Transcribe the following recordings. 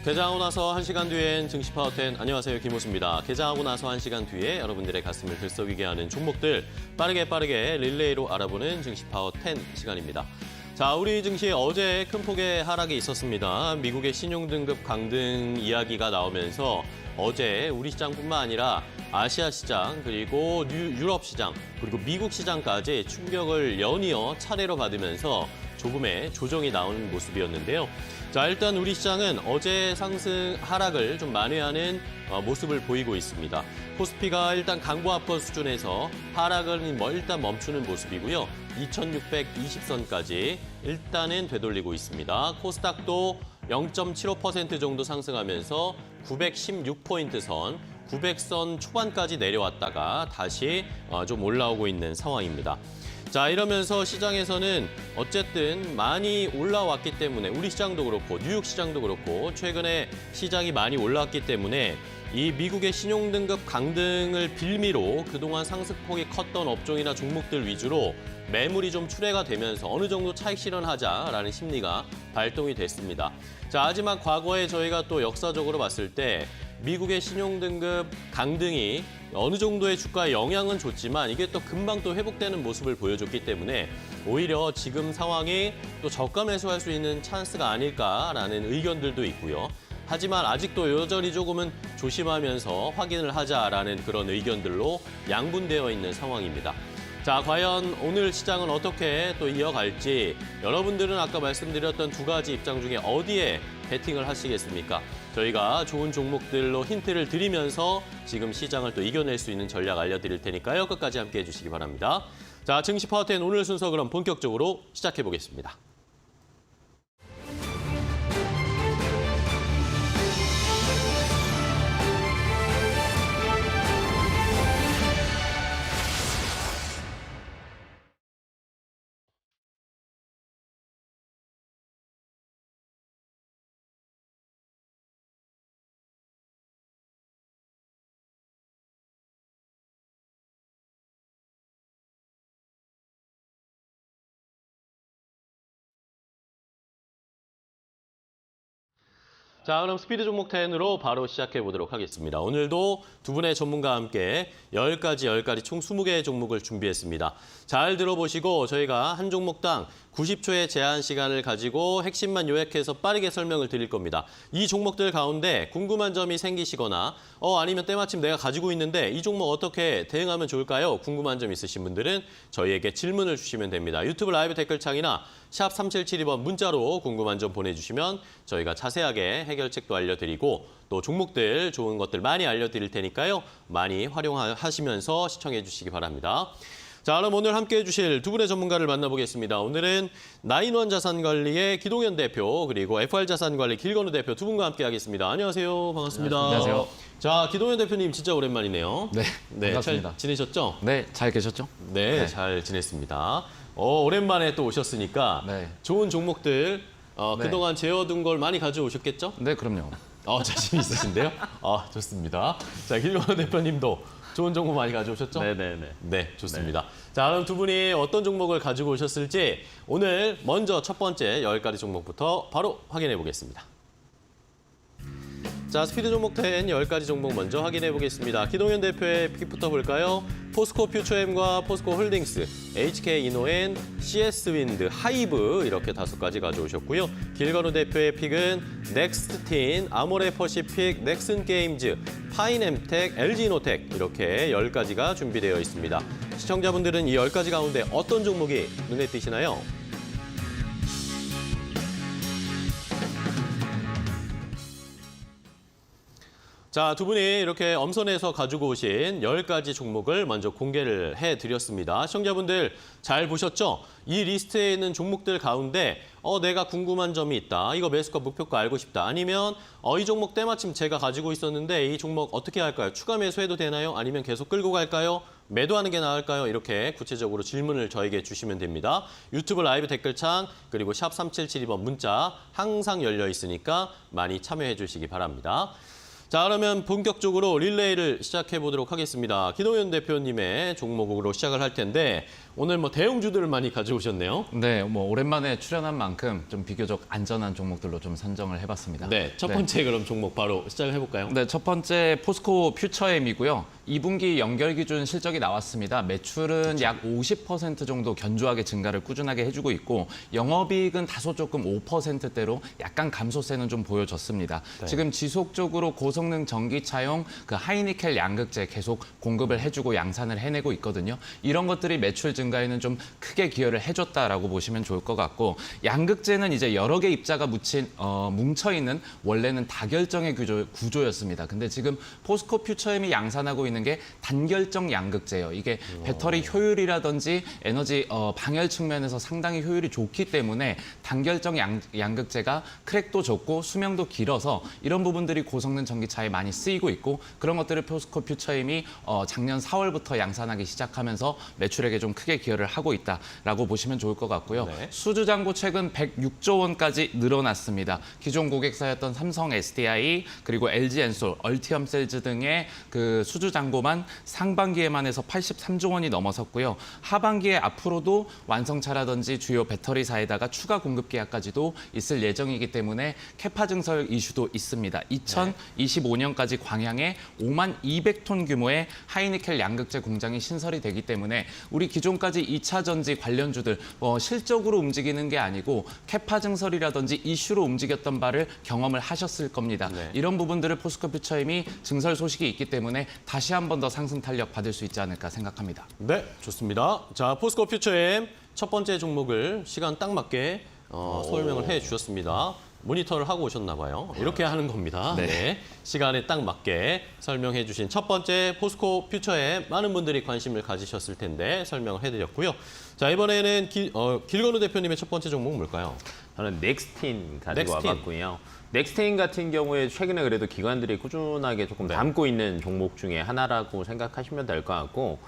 개장하고 나서 1시간 뒤엔 증시 파워10 안녕하세요, 김호수입니다. 개장하고 나서 1시간 뒤에 여러분들의 가슴을 들썩이게 하는 종목들 빠르게 릴레이로 알아보는 증시 파워10 시간입니다. 자, 우리 증시 어제 큰 폭의 하락이 있었습니다. 미국의 신용등급 강등 이야기가 나오면서 어제 우리 시장뿐만 아니라 아시아 시장, 그리고 유럽 시장, 그리고 미국 시장까지 충격을 연이어 차례로 받으면서 조금의 조정이 나오는 모습이었는데요. 자, 일단 우리 시장은 어제 상승 하락을 좀 만회하는 모습을 보이고 있습니다. 코스피가 일단 강보합권 수준에서 하락은 일단 멈추는 모습이고요. 2620선까지 일단은 되돌리고 있습니다. 코스닥도 0.75% 정도 상승하면서 916포인트 선, 900선 초반까지 내려왔다가 다시 좀 올라오고 있는 상황입니다. 자, 이러면서 시장에서는 어쨌든 많이 올라왔기 때문에 우리 시장도 그렇고 뉴욕 시장도 그렇고 최근에 시장이 많이 올라왔기 때문에 이 미국의 신용등급 강등을 빌미로 그동안 상승폭이 컸던 업종이나 종목들 위주로 매물이 좀 출회가 되면서 어느 정도 차익 실현하자라는 심리가 발동이 됐습니다. 자, 하지만 과거에 저희가 또 역사적으로 봤을 때 미국의 신용등급 강등이 어느 정도의 주가에 영향은 줬지만 이게 또 금방 또 회복되는 모습을 보여줬기 때문에 오히려 지금 상황이 또 저가 매수할 수 있는 찬스가 아닐까라는 의견들도 있고요. 하지만 아직도 여전히 조금은 조심하면서 확인을 하자라는 그런 의견들로 양분되어 있는 상황입니다. 자, 과연 오늘 시장은 어떻게 또 이어갈지 여러분들은 아까 말씀드렸던 두 가지 입장 중에 어디에 베팅을 하시겠습니까? 저희가 좋은 종목들로 힌트를 드리면서 지금 시장을 또 이겨낼 수 있는 전략 알려드릴 테니까요. 끝까지 함께해 주시기 바랍니다. 자, 증시 파워10 오늘 순서 그럼 본격적으로 시작해 보겠습니다. 자, 그럼 스피드 종목 10으로 바로 시작해 보도록 하겠습니다. 오늘도 두 분의 전문가와 함께 10가지 총 20개의 종목을 준비했습니다. 잘 들어보시고 저희가 한 종목당 90초의 제한 시간을 가지고 핵심만 요약해서 빠르게 설명을 드릴 겁니다. 이 종목들 가운데 궁금한 점이 생기시거나 아니면 때마침 내가 가지고 있는데 이 종목 어떻게 대응하면 좋을까요? 궁금한 점 있으신 분들은 저희에게 질문을 주시면 됩니다. 유튜브 라이브 댓글창이나 샵 3772번 문자로 궁금한 점 보내주시면 저희가 자세하게 해결책도 알려드리고 또 종목들 좋은 것들 많이 알려드릴 테니까요. 많이 활용하시면서 시청해 주시기 바랍니다. 자, 그럼 오늘 함께해 주실 두 분의 전문가를 만나보겠습니다. 오늘은 나인원 자산관리의 기동현 대표 그리고 FR자산관리 길건우 대표 두 분과 함께하겠습니다. 안녕하세요. 반갑습니다. 안녕하세요. 자, 기동현 대표님 진짜 오랜만이네요. 네, 반갑습니다. 잘 지내셨죠? 네, 잘 계셨죠? 네, 잘 지냈습니다. 오랜만에 또 오셨으니까 네. 좋은 종목들 네. 그동안 재워둔 걸 많이 가져오셨겠죠? 네, 그럼요. 자신 있으신데요? 좋습니다. 자, 길건우 대표님도 좋은 정보 많이 가져오셨죠? 네네네. 네, 좋습니다. 자, 그럼 두 분이 어떤 종목을 가지고 오셨을지 오늘 먼저 첫 번째 10가지 종목부터 바로 확인해 보겠습니다. 자, 스피드 종목 10 10가지 종목 먼저 확인해 보겠습니다. 기동현 대표의 픽부터 볼까요? 포스코 퓨처엠과 포스코 홀딩스, HK 이노엔, CS윈드, 하이브 이렇게 5가지 가져오셨고요. 길건우 대표의 픽은 넥스틴, 아모레퍼시픽, 넥슨게임즈, 파인엠텍, LG노텍 이렇게 10가지가 준비되어 있습니다. 시청자분들은 이 10가지 가운데 어떤 종목이 눈에 띄시나요? 자, 두 분이 이렇게 엄선해서 가지고 오신 10가지 종목을 먼저 공개를 해드렸습니다. 시청자분들 잘 보셨죠? 이 리스트에 있는 종목들 가운데 내가 궁금한 점이 있다. 이거 매수가 목표가 알고 싶다. 아니면 이 종목 때마침 제가 가지고 있었는데 이 종목 어떻게 할까요? 추가 매수해도 되나요? 아니면 계속 끌고 갈까요? 매도하는 게 나을까요? 이렇게 구체적으로 질문을 저에게 주시면 됩니다. 유튜브 라이브 댓글창 그리고 샵 3772번 문자 항상 열려 있으니까 많이 참여해 주시기 바랍니다. 자, 그러면 본격적으로 릴레이를 시작해 보도록 하겠습니다. 기동현 대표님의 종목으로 시작을 할 텐데 오늘 뭐 대형주들을 많이 가져오셨네요. 네, 뭐 오랜만에 출연한 만큼 좀 비교적 안전한 종목들로 좀 선정을 해봤습니다. 네, 첫 번째 그럼 종목 바로 시작을 해볼까요? 네, 첫 번째 포스코 퓨처엠이고요. 2분기 연결 기준 실적이 나왔습니다. 매출은 약 50% 정도 견조하게 증가를 꾸준하게 해주고 있고 영업이익은 다소 조금 5%대로 약간 감소세는 좀 보여줬습니다. 네. 지금 지속적으로 고성능 전기차용 그 하이니켈 양극재 계속 공급을 해주고 양산을 해내고 있거든요. 이런 것들이 매출 증가에는 좀 크게 기여를 해줬다라고 보시면 좋을 것 같고 양극재는 이제 여러 개 입자가 뭉쳐있는 원래는 다결정의 구조였습니다. 근데 지금 포스코 퓨처엠이 양산하고 있는 게 단결정 양극재예요. 이게 배터리 효율이라든지 에너지 방열 측면에서 상당히 효율이 좋기 때문에 단결정 양극재가 크랙도 적고 수명도 길어서 이런 부분들이 고성능 전기차에 많이 쓰이고 있고 그런 것들을 포스코 퓨처엠이 작년 4월부터 양산하기 시작하면서 매출액에 좀 크게 기여를 하고 있다라고 보시면 좋을 것 같고요. 네. 수주 잔고 최근 106조 원까지 늘어났습니다. 기존 고객사였던 삼성 SDI 그리고 LG 엔솔, 얼티엄 셀즈 등의 그 수주 잔고만 상반기에만 해서 83조 원이 넘어섰고요. 하반기에 앞으로도 완성차라든지 주요 배터리사에다가 추가 공급 계약까지도 있을 예정이기 때문에 캐파 증설 이슈도 있습니다. 2025년까지 광양에 5만 200톤 규모의 하이니켈 양극재 공장이 신설이 되기 때문에 우리 기존까지 2차 전지 관련주들 실적으로 움직이는 게 아니고 캐파 증설이라든지 이슈로 움직였던 바를 경험을 하셨을 겁니다. 네. 이런 부분들을 포스코 퓨처엠이 증설 소식이 있기 때문에 다시 한 번 더 상승 탄력 받을 수 있지 않을까 생각합니다. 네, 좋습니다. 자, 포스코 퓨처엠 첫 번째 종목을 시간 딱 맞게 설명을 해주셨습니다. 모니터를 하고 오셨나 봐요. 이렇게 하는 겁니다. 네. 네. 시간에 딱 맞게 설명해 주신 첫 번째 포스코 퓨처엠 많은 분들이 관심을 가지셨을 텐데 설명을 해드렸고요. 자, 이번에는 길건우 대표님의 첫 번째 종목은 뭘까요? 저는 넥스틴 가지고 넥스틴. 와봤고요. 넥스틴 같은 경우에 최근에 그래도 기관들이 꾸준하게 조금 담고 있는 종목 중에 하나라고 생각하시면 될 것 같고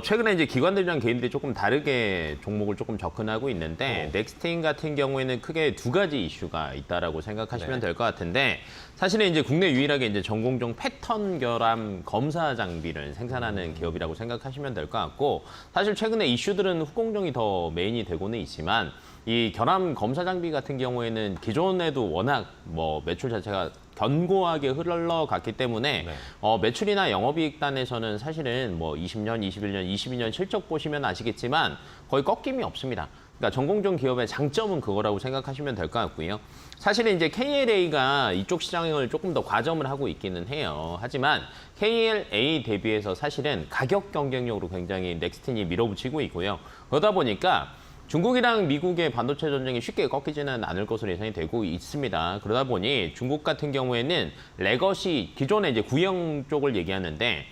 최근에 이제 기관들이랑 개인들이 조금 다르게 종목을 조금 접근하고 있는데 넥스틴 같은 경우에는 크게 두 가지 이슈가 있다라고 생각하시면 네. 될 것 같은데 사실은 이제 국내 유일하게 이제 전공정 패턴 결함 검사 장비를 생산하는 기업이라고 생각하시면 될 것 같고 사실 최근에 이슈들은 후공정이 더 메인이 되고는 있지만 이 결함 검사 장비 같은 경우에는 기존에도 워낙 뭐 매출 자체가 견고하게 흘러갔기 때문에 네. 매출이나 영업이익단에서는 사실은 뭐 20년, 21년, 22년 실적 보시면 아시겠지만 거의 꺾임이 없습니다. 그러니까 전공정 기업의 장점은 그거라고 생각하시면 될 것 같고요. 사실은 이제 KLA가 이쪽 시장을 조금 더 과점을 하고 있기는 해요. 하지만 KLA 대비해서 사실은 가격 경쟁력으로 굉장히 넥스틴이 밀어붙이고 있고요. 그러다 보니까 중국이랑 미국의 반도체 전쟁이 쉽게 꺾이지는 않을 것으로 예상이 되고 있습니다. 그러다 보니 중국 같은 경우에는 레거시, 기존에 이제 구형 쪽을 얘기하는데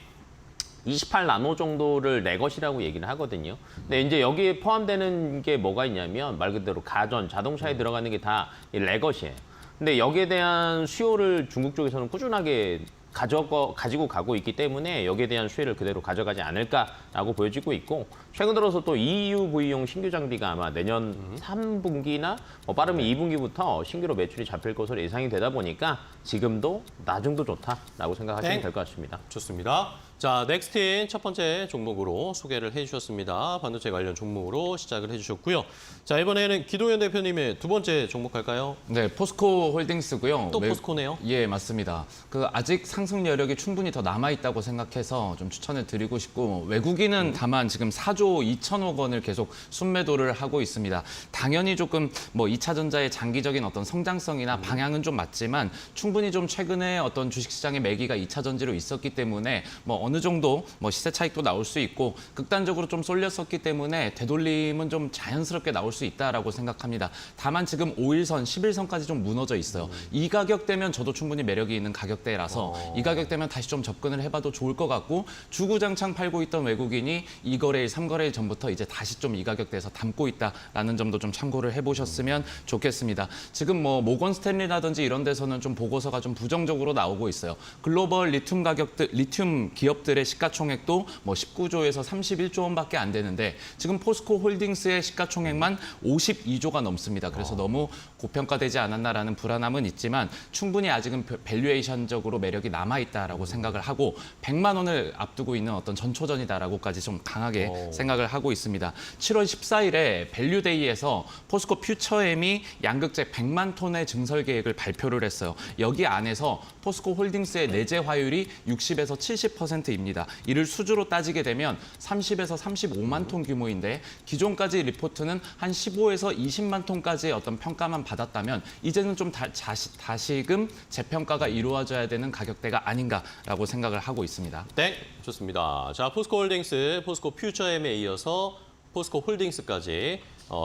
28나노 정도를 레거시라고 얘기를 하거든요. 근데 이제 여기에 포함되는 게 뭐가 있냐면 말 그대로 가전, 자동차에 들어가는 게 다 레거시예요. 근데 여기에 대한 수요를 중국 쪽에서는 꾸준하게 가지고 가고 있기 때문에 여기에 대한 수혜를 그대로 가져가지 않을까라고 보여지고 있고 최근 들어서 또 EUV용 신규 장비가 아마 내년 3분기나 빠르면 2분기부터 신규로 매출이 잡힐 것으로 예상이 되다 보니까 지금도 나중도 좋다라고 생각하시면 될 것 같습니다. 좋습니다. 자, 넥스틴 첫 번째 종목으로 소개를 해주셨습니다. 반도체 관련 종목으로 시작을 해주셨고요. 자, 이번에는 기동현 대표님의 두 번째 종목 할까요? 네, 포스코 홀딩스고요. 또 포스코네요? 예, 맞습니다. 아직 상승 여력이 충분히 더 남아 있다고 생각해서 좀 추천을 드리고 싶고 외국인은 다만 지금 4조 2천억 원을 계속 순매도를 하고 있습니다. 당연히 조금 뭐 2차 전자의 장기적인 어떤 성장성이나 방향은 좀 맞지만 충분히 좀 최근에 어떤 주식시장의 매기가 2차 전지로 있었기 때문에 뭐 어느 정도 뭐 시세 차익도 나올 수 있고 극단적으로 좀 쏠렸었기 때문에 되돌림은 좀 자연스럽게 나올 수 있다라고 생각합니다. 다만 지금 5일선, 10일선까지 좀 무너져 있어요. 이 가격대면 저도 충분히 매력이 있는 가격대라서 이 가격대면 다시 좀 접근을 해봐도 좋을 것 같고 주구장창 팔고 있던 외국인이 2거래일, 3거래일 전부터 이제 다시 좀 이 가격대에서 담고 있다라는 점도 좀 참고를 해보셨으면 좋겠습니다. 지금 뭐 모건 스탠리라든지 이런 데서는 좀 보고서가 좀 부정적으로 나오고 있어요. 글로벌 리튬 기업들의 시가총액도 뭐 19조에서 31조 원밖에 안 되는데 지금 포스코 홀딩스의 시가총액만 52조가 넘습니다. 그래서 너무 고평가되지 않았나라는 불안함은 있지만 충분히 아직은 밸류에이션적으로 매력이 남아있다라고 생각을 하고 100만 원을 앞두고 있는 어떤 전초전이다라고까지 좀 강하게 생각을 하고 있습니다. 7월 14일에 밸류데이에서 포스코 퓨처엠이 양극재 100만 톤의 증설 계획을 발표를 했어요. 여기 안에서 포스코 홀딩스의 내재 화율이 60에서 70%입니다. 이를 수주로 따지게 되면 30에서 35만 톤 규모인데 기존까지 리포트는 한 15에서 20만 톤까지의 어떤 평가만 받았다면 이제는 좀 다시금 재평가가 이루어져야 되는 가격대가 아닌가라고 생각을 하고 있습니다. 네, 좋습니다. 자, 포스코 홀딩스, 포스코 퓨처엠에 이어서 포스코 홀딩스까지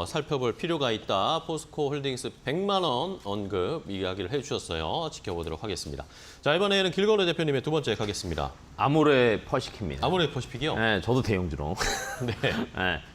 살펴볼 필요가 있다. 포스코 홀딩스 100만 원 언급 이야기를 해주셨어요. 지켜보도록 하겠습니다. 자, 이번에는 길건우 대표님의 두 번째 가겠습니다. 아모레 퍼시픽입니다. 아모레 퍼시픽이요? 네, 저도 대용주로. 네.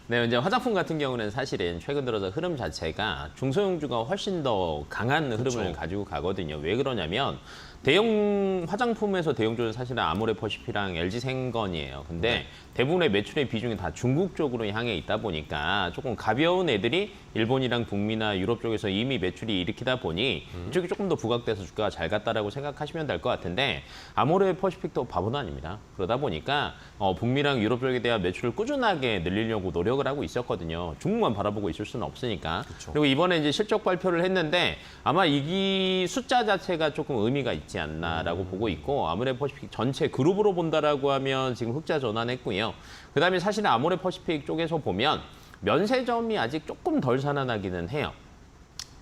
네, 이제 화장품 같은 경우는 사실은 최근 들어서 흐름 자체가 중소형주가 훨씬 더 강한 흐름을 그렇죠. 가지고 가거든요. 왜 그러냐면 대형 화장품에서 대용주는 사실은 아모레 퍼시픽이랑 LG생건이에요. 근데 대부분의 매출의 비중이 다 중국 쪽으로 향해 있다 보니까 조금 가벼운 애들이 일본이랑 북미나 유럽 쪽에서 이미 매출이 일으키다 보니 이쪽이 조금 더 부각돼서 주가가 잘 갔다라고 생각하시면 될 것 같은데 아모레 퍼시픽도 바보는 아닙니다. 그러다 보니까 북미랑 유럽 쪽에 대한 매출을 꾸준하게 늘리려고 노력을 하고 있었거든요. 중국만 바라보고 있을 수는 없으니까. 그쵸. 그리고 이번에 이제 실적 발표를 했는데 아마 이 숫자 자체가 조금 의미가 있지 않나라고 보고 있고 아모레 퍼시픽 전체 그룹으로 본다라고 하면 지금 흑자 전환했고요. 그다음에 사실 아모레 퍼시픽 쪽에서 보면 면세점이 아직 조금 덜 살아나기는 해요.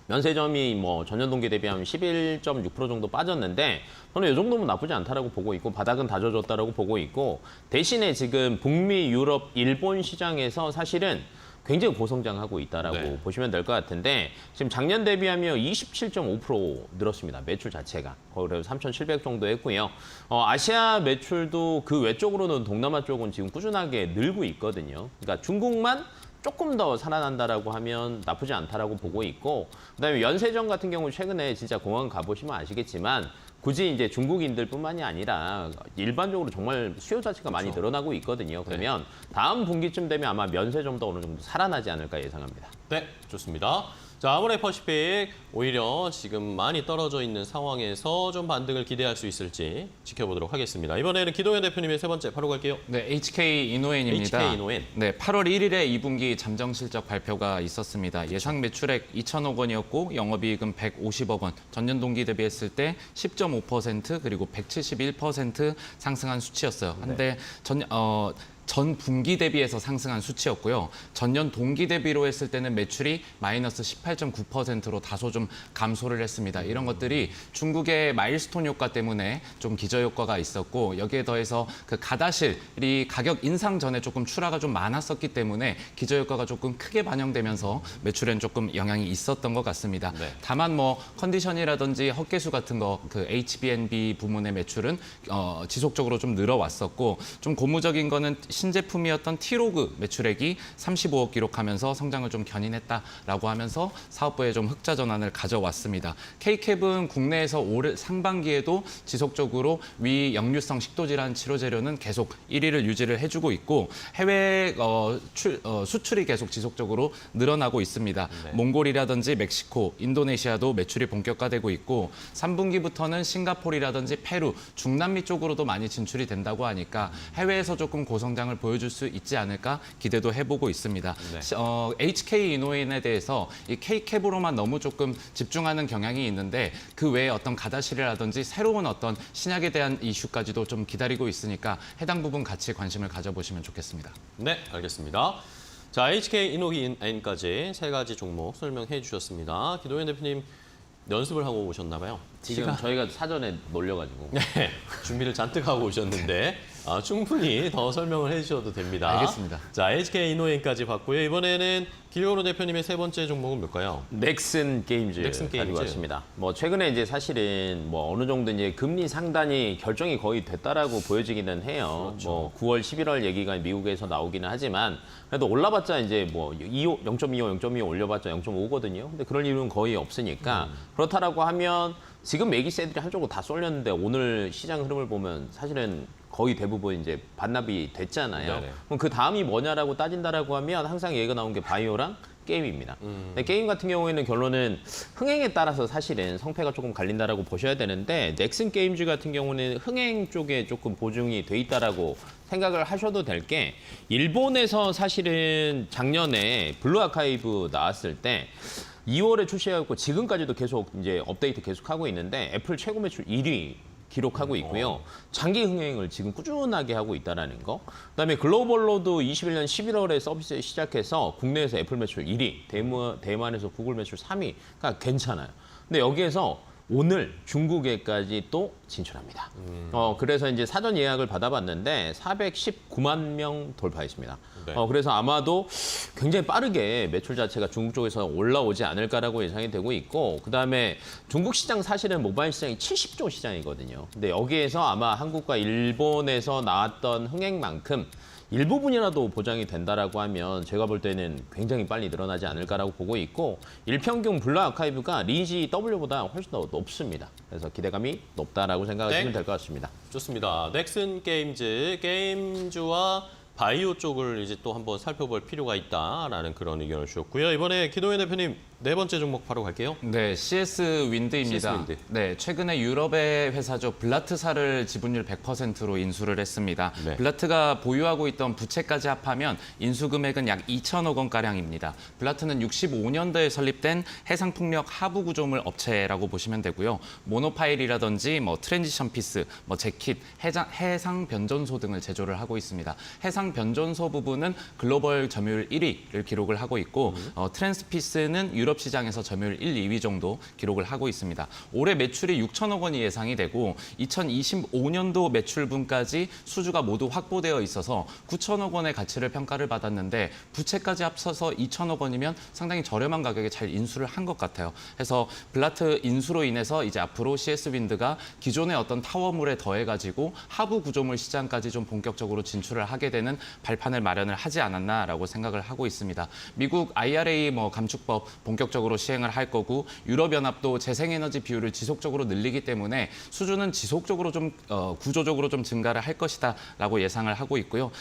면세점이 뭐 전년 동기 대비하면 11.6% 정도 빠졌는데 저는 이 정도면 나쁘지 않다라고 보고 있고 바닥은 다져줬다라고 보고 있고 대신에 지금 북미, 유럽, 일본 시장에서 사실은 굉장히 고성장하고 있다라고 네. 보시면 될 것 같은데 지금 작년 대비하면 27.5% 늘었습니다. 매출 자체가 거의 그래도 3,700 정도 했고요. 아시아 매출도 그 외쪽으로는 동남아 쪽은 지금 꾸준하게 늘고 있거든요. 그러니까 중국만 조금 더 살아난다라고 하면 나쁘지 않다라고 보고 있고 그다음에 연세점 같은 경우 최근에 진짜 공항 가보시면 아시겠지만 굳이 이제 중국인들뿐만이 아니라 일반적으로 정말 수요 자체가 많이 늘어나고 있거든요. 그러면 다음 분기쯤 되면 아마 면세점도 어느 정도 살아나지 않을까 예상합니다. 네, 좋습니다. 자, 아모레 퍼시픽 오히려 지금 많이 떨어져 있는 상황에서 좀 반등을 기대할 수 있을지 지켜보도록 하겠습니다. 이번에는 기동현 대표님의 세 번째 바로 갈게요. 네, HK 이노엔입니다. HK 이노엔. 네, 8월 1일에 2분기 잠정 실적 발표가 있었습니다. 예상 매출액 2천억 원이었고 영업이익은 150억 원. 전년 동기 대비했을 때 10.5% 그리고 171% 상승한 수치였어요. 한데 전 분기 대비해서 상승한 수치였고요. 전년 동기 대비로 했을 때는 매출이 마이너스 18.9%로 다소 좀 감소를 했습니다. 이런 것들이 중국의 마일스톤 효과 때문에 좀 기저효과가 있었고 여기에 더해서 그 가다실이 가격 인상 전에 조금 출하가 좀 많았었기 때문에 기저효과가 조금 크게 반영되면서 매출엔 조금 영향이 있었던 것 같습니다. 네. 다만 뭐 컨디션이라든지 헛개수 같은 거 그 HB&B 부문의 매출은 지속적으로 좀 늘어왔었고 좀 고무적인 거는 신제품이었던 T로그 매출액이 35억 기록하면서 성장을 좀 견인했다라고 하면서 사업부에 좀 흑자 전환을 가져왔습니다. K캡은 국내에서 올 상반기에도 지속적으로 위 역류성 식도질환 치료 재료는 계속 1위를 유지를 해주고 있고 해외 수출이 계속 지속적으로 늘어나고 있습니다. 네. 몽골이라든지 멕시코, 인도네시아도 매출이 본격화되고 있고 3분기부터는 싱가포르라든지 페루, 중남미 쪽으로도 많이 진출이 된다고 하니까 해외에서 조금 고성장을 보여줄 수 있지 않을까 기대도 해보고 있습니다. 네. HK 이노엔에 대해서 이 K캡으로만 너무 조금 집중하는 경향이 있는데 그 외에 어떤 가다실이라든지 새로운 어떤 신약에 대한 이슈까지도 좀 기다리고 있으니까 해당 부분 같이 관심을 가져보시면 좋겠습니다. 네, 알겠습니다. 자, HK 이노엔까지 세 가지 종목 설명해 주셨습니다. 기동현 대표님 연습을 하고 오셨나 봐요. 지금 저희가 사전에 놀려가지고 네, 준비를 잔뜩 하고 오셨는데 충분히 더 설명을 해주셔도 됩니다. 알겠습니다. 자, HK 이노엔까지 봤고요. 이번에는 길건우 대표님의 세 번째 종목은 뭘까요? 넥슨 게임즈 넥슨 게임즈. 가지고 왔습니다. 뭐 최근에 이제 사실은 뭐 어느 정도 이제 금리 상단이 결정이 거의 됐다라고 보여지기는 해요. 그렇죠. 뭐 9월, 11월 얘기가 미국에서 나오기는 하지만 그래도 올라봤자 이제 뭐 0.25 올려봤자 0.5거든요. 근데 그럴 일은 거의 없으니까 그렇다라고 하면 지금 매기세들이 한쪽으로 다 쏠렸는데 오늘 시장 흐름을 보면 사실은 거의 대부분 이제 반납이 됐잖아요. 네네. 그럼 그 다음이 뭐냐라고 따진다라고 하면 항상 얘기가 나온 게 바이오랑 게임입니다. 근데 게임 같은 경우에는 결론은 흥행에 따라서 사실은 성패가 조금 갈린다라고 보셔야 되는데 넥슨 게임즈 같은 경우는 흥행 쪽에 조금 보증이 돼 있다라고 생각을 하셔도 될 게 일본에서 사실은 작년에 블루 아카이브 나왔을 때 2월에 출시해갖고 지금까지도 계속 이제 업데이트 계속하고 있는데 애플 최고 매출 1위 기록하고 있고요. 장기 흥행을 지금 꾸준하게 하고 있다는 거. 그다음에 글로벌로도 21년 11월에 서비스 시작해서 국내에서 애플 매출 1위, 대만에서 구글 매출 3위. 그러니까 괜찮아요. 근데 여기에서 오늘 중국에까지 또 진출합니다. 그래서 이제 사전 예약을 받아봤는데 419만 명 돌파했습니다. 네. 그래서 아마도 굉장히 빠르게 매출 자체가 중국 쪽에서 올라오지 않을까라고 예상이 되고 있고, 그다음에 중국 시장 사실은 모바일 시장이 70조 시장이거든요. 근데 여기에서 아마 한국과 일본에서 나왔던 흥행만큼 일부분이라도 보장이 된다라고 하면 제가 볼 때는 굉장히 빨리 늘어나지 않을까라고 보고 있고, 일평균 블루 아카이브가 리니지 W보다 훨씬 더 높습니다. 그래서 기대감이 높다라고 생각하시면 될 것 같습니다. 좋습니다. 넥슨 게임즈, 게임즈와 바이오 쪽을 이제 또 한번 살펴볼 필요가 있다라는 그런 의견을 주셨고요. 이번에 기동현 대표님 네 번째 종목 바로 갈게요. 네, CS 윈드입니다. CS 윈드. 네, 최근에 유럽의 회사죠. 블라트사를 지분율 100%로 인수를 했습니다. 네. 블라트가 보유하고 있던 부채까지 합하면 인수 금액은 약 2천억 원 가량입니다. 블라트는 65년도에 설립된 해상풍력 하부 구조물 업체라고 보시면 되고요. 모노파일이라든지 트랜지션 피스, 재킷, 해상 변전소 등을 제조를 하고 있습니다. 해상 변전소 부분은 글로벌 점유율 1위를 기록을 하고 있고, 트랜스피스는 유럽 시장에서 점유율 1, 2위 정도 기록을 하고 있습니다. 올해 매출이 6천억 원이 예상이 되고 2025년도 매출분까지 수주가 모두 확보되어 있어서 9천억 원의 가치를 평가를 받았는데, 부채까지 합쳐서 2천억 원이면 상당히 저렴한 가격에 잘 인수를 한 것 같아요. 그래서 블라트 인수로 인해서 이제 앞으로 CS 윈드가 기존의 어떤 타워물에 더해가지고 하부 구조물 시장까지 좀 본격적으로 진출을 하게 되는 발판을 마련을 하지 않았나라고 생각을 하고 있습니다. 미국 IRA 감축법 본격적으로 시행을 할 거고, 유럽연합도 재생에너지 비율을 지속적으로 늘리기 때문에 수주는 지속적으로 좀 구조적으로 좀 증가를 할 것이다라고 예상을 하고 있고요.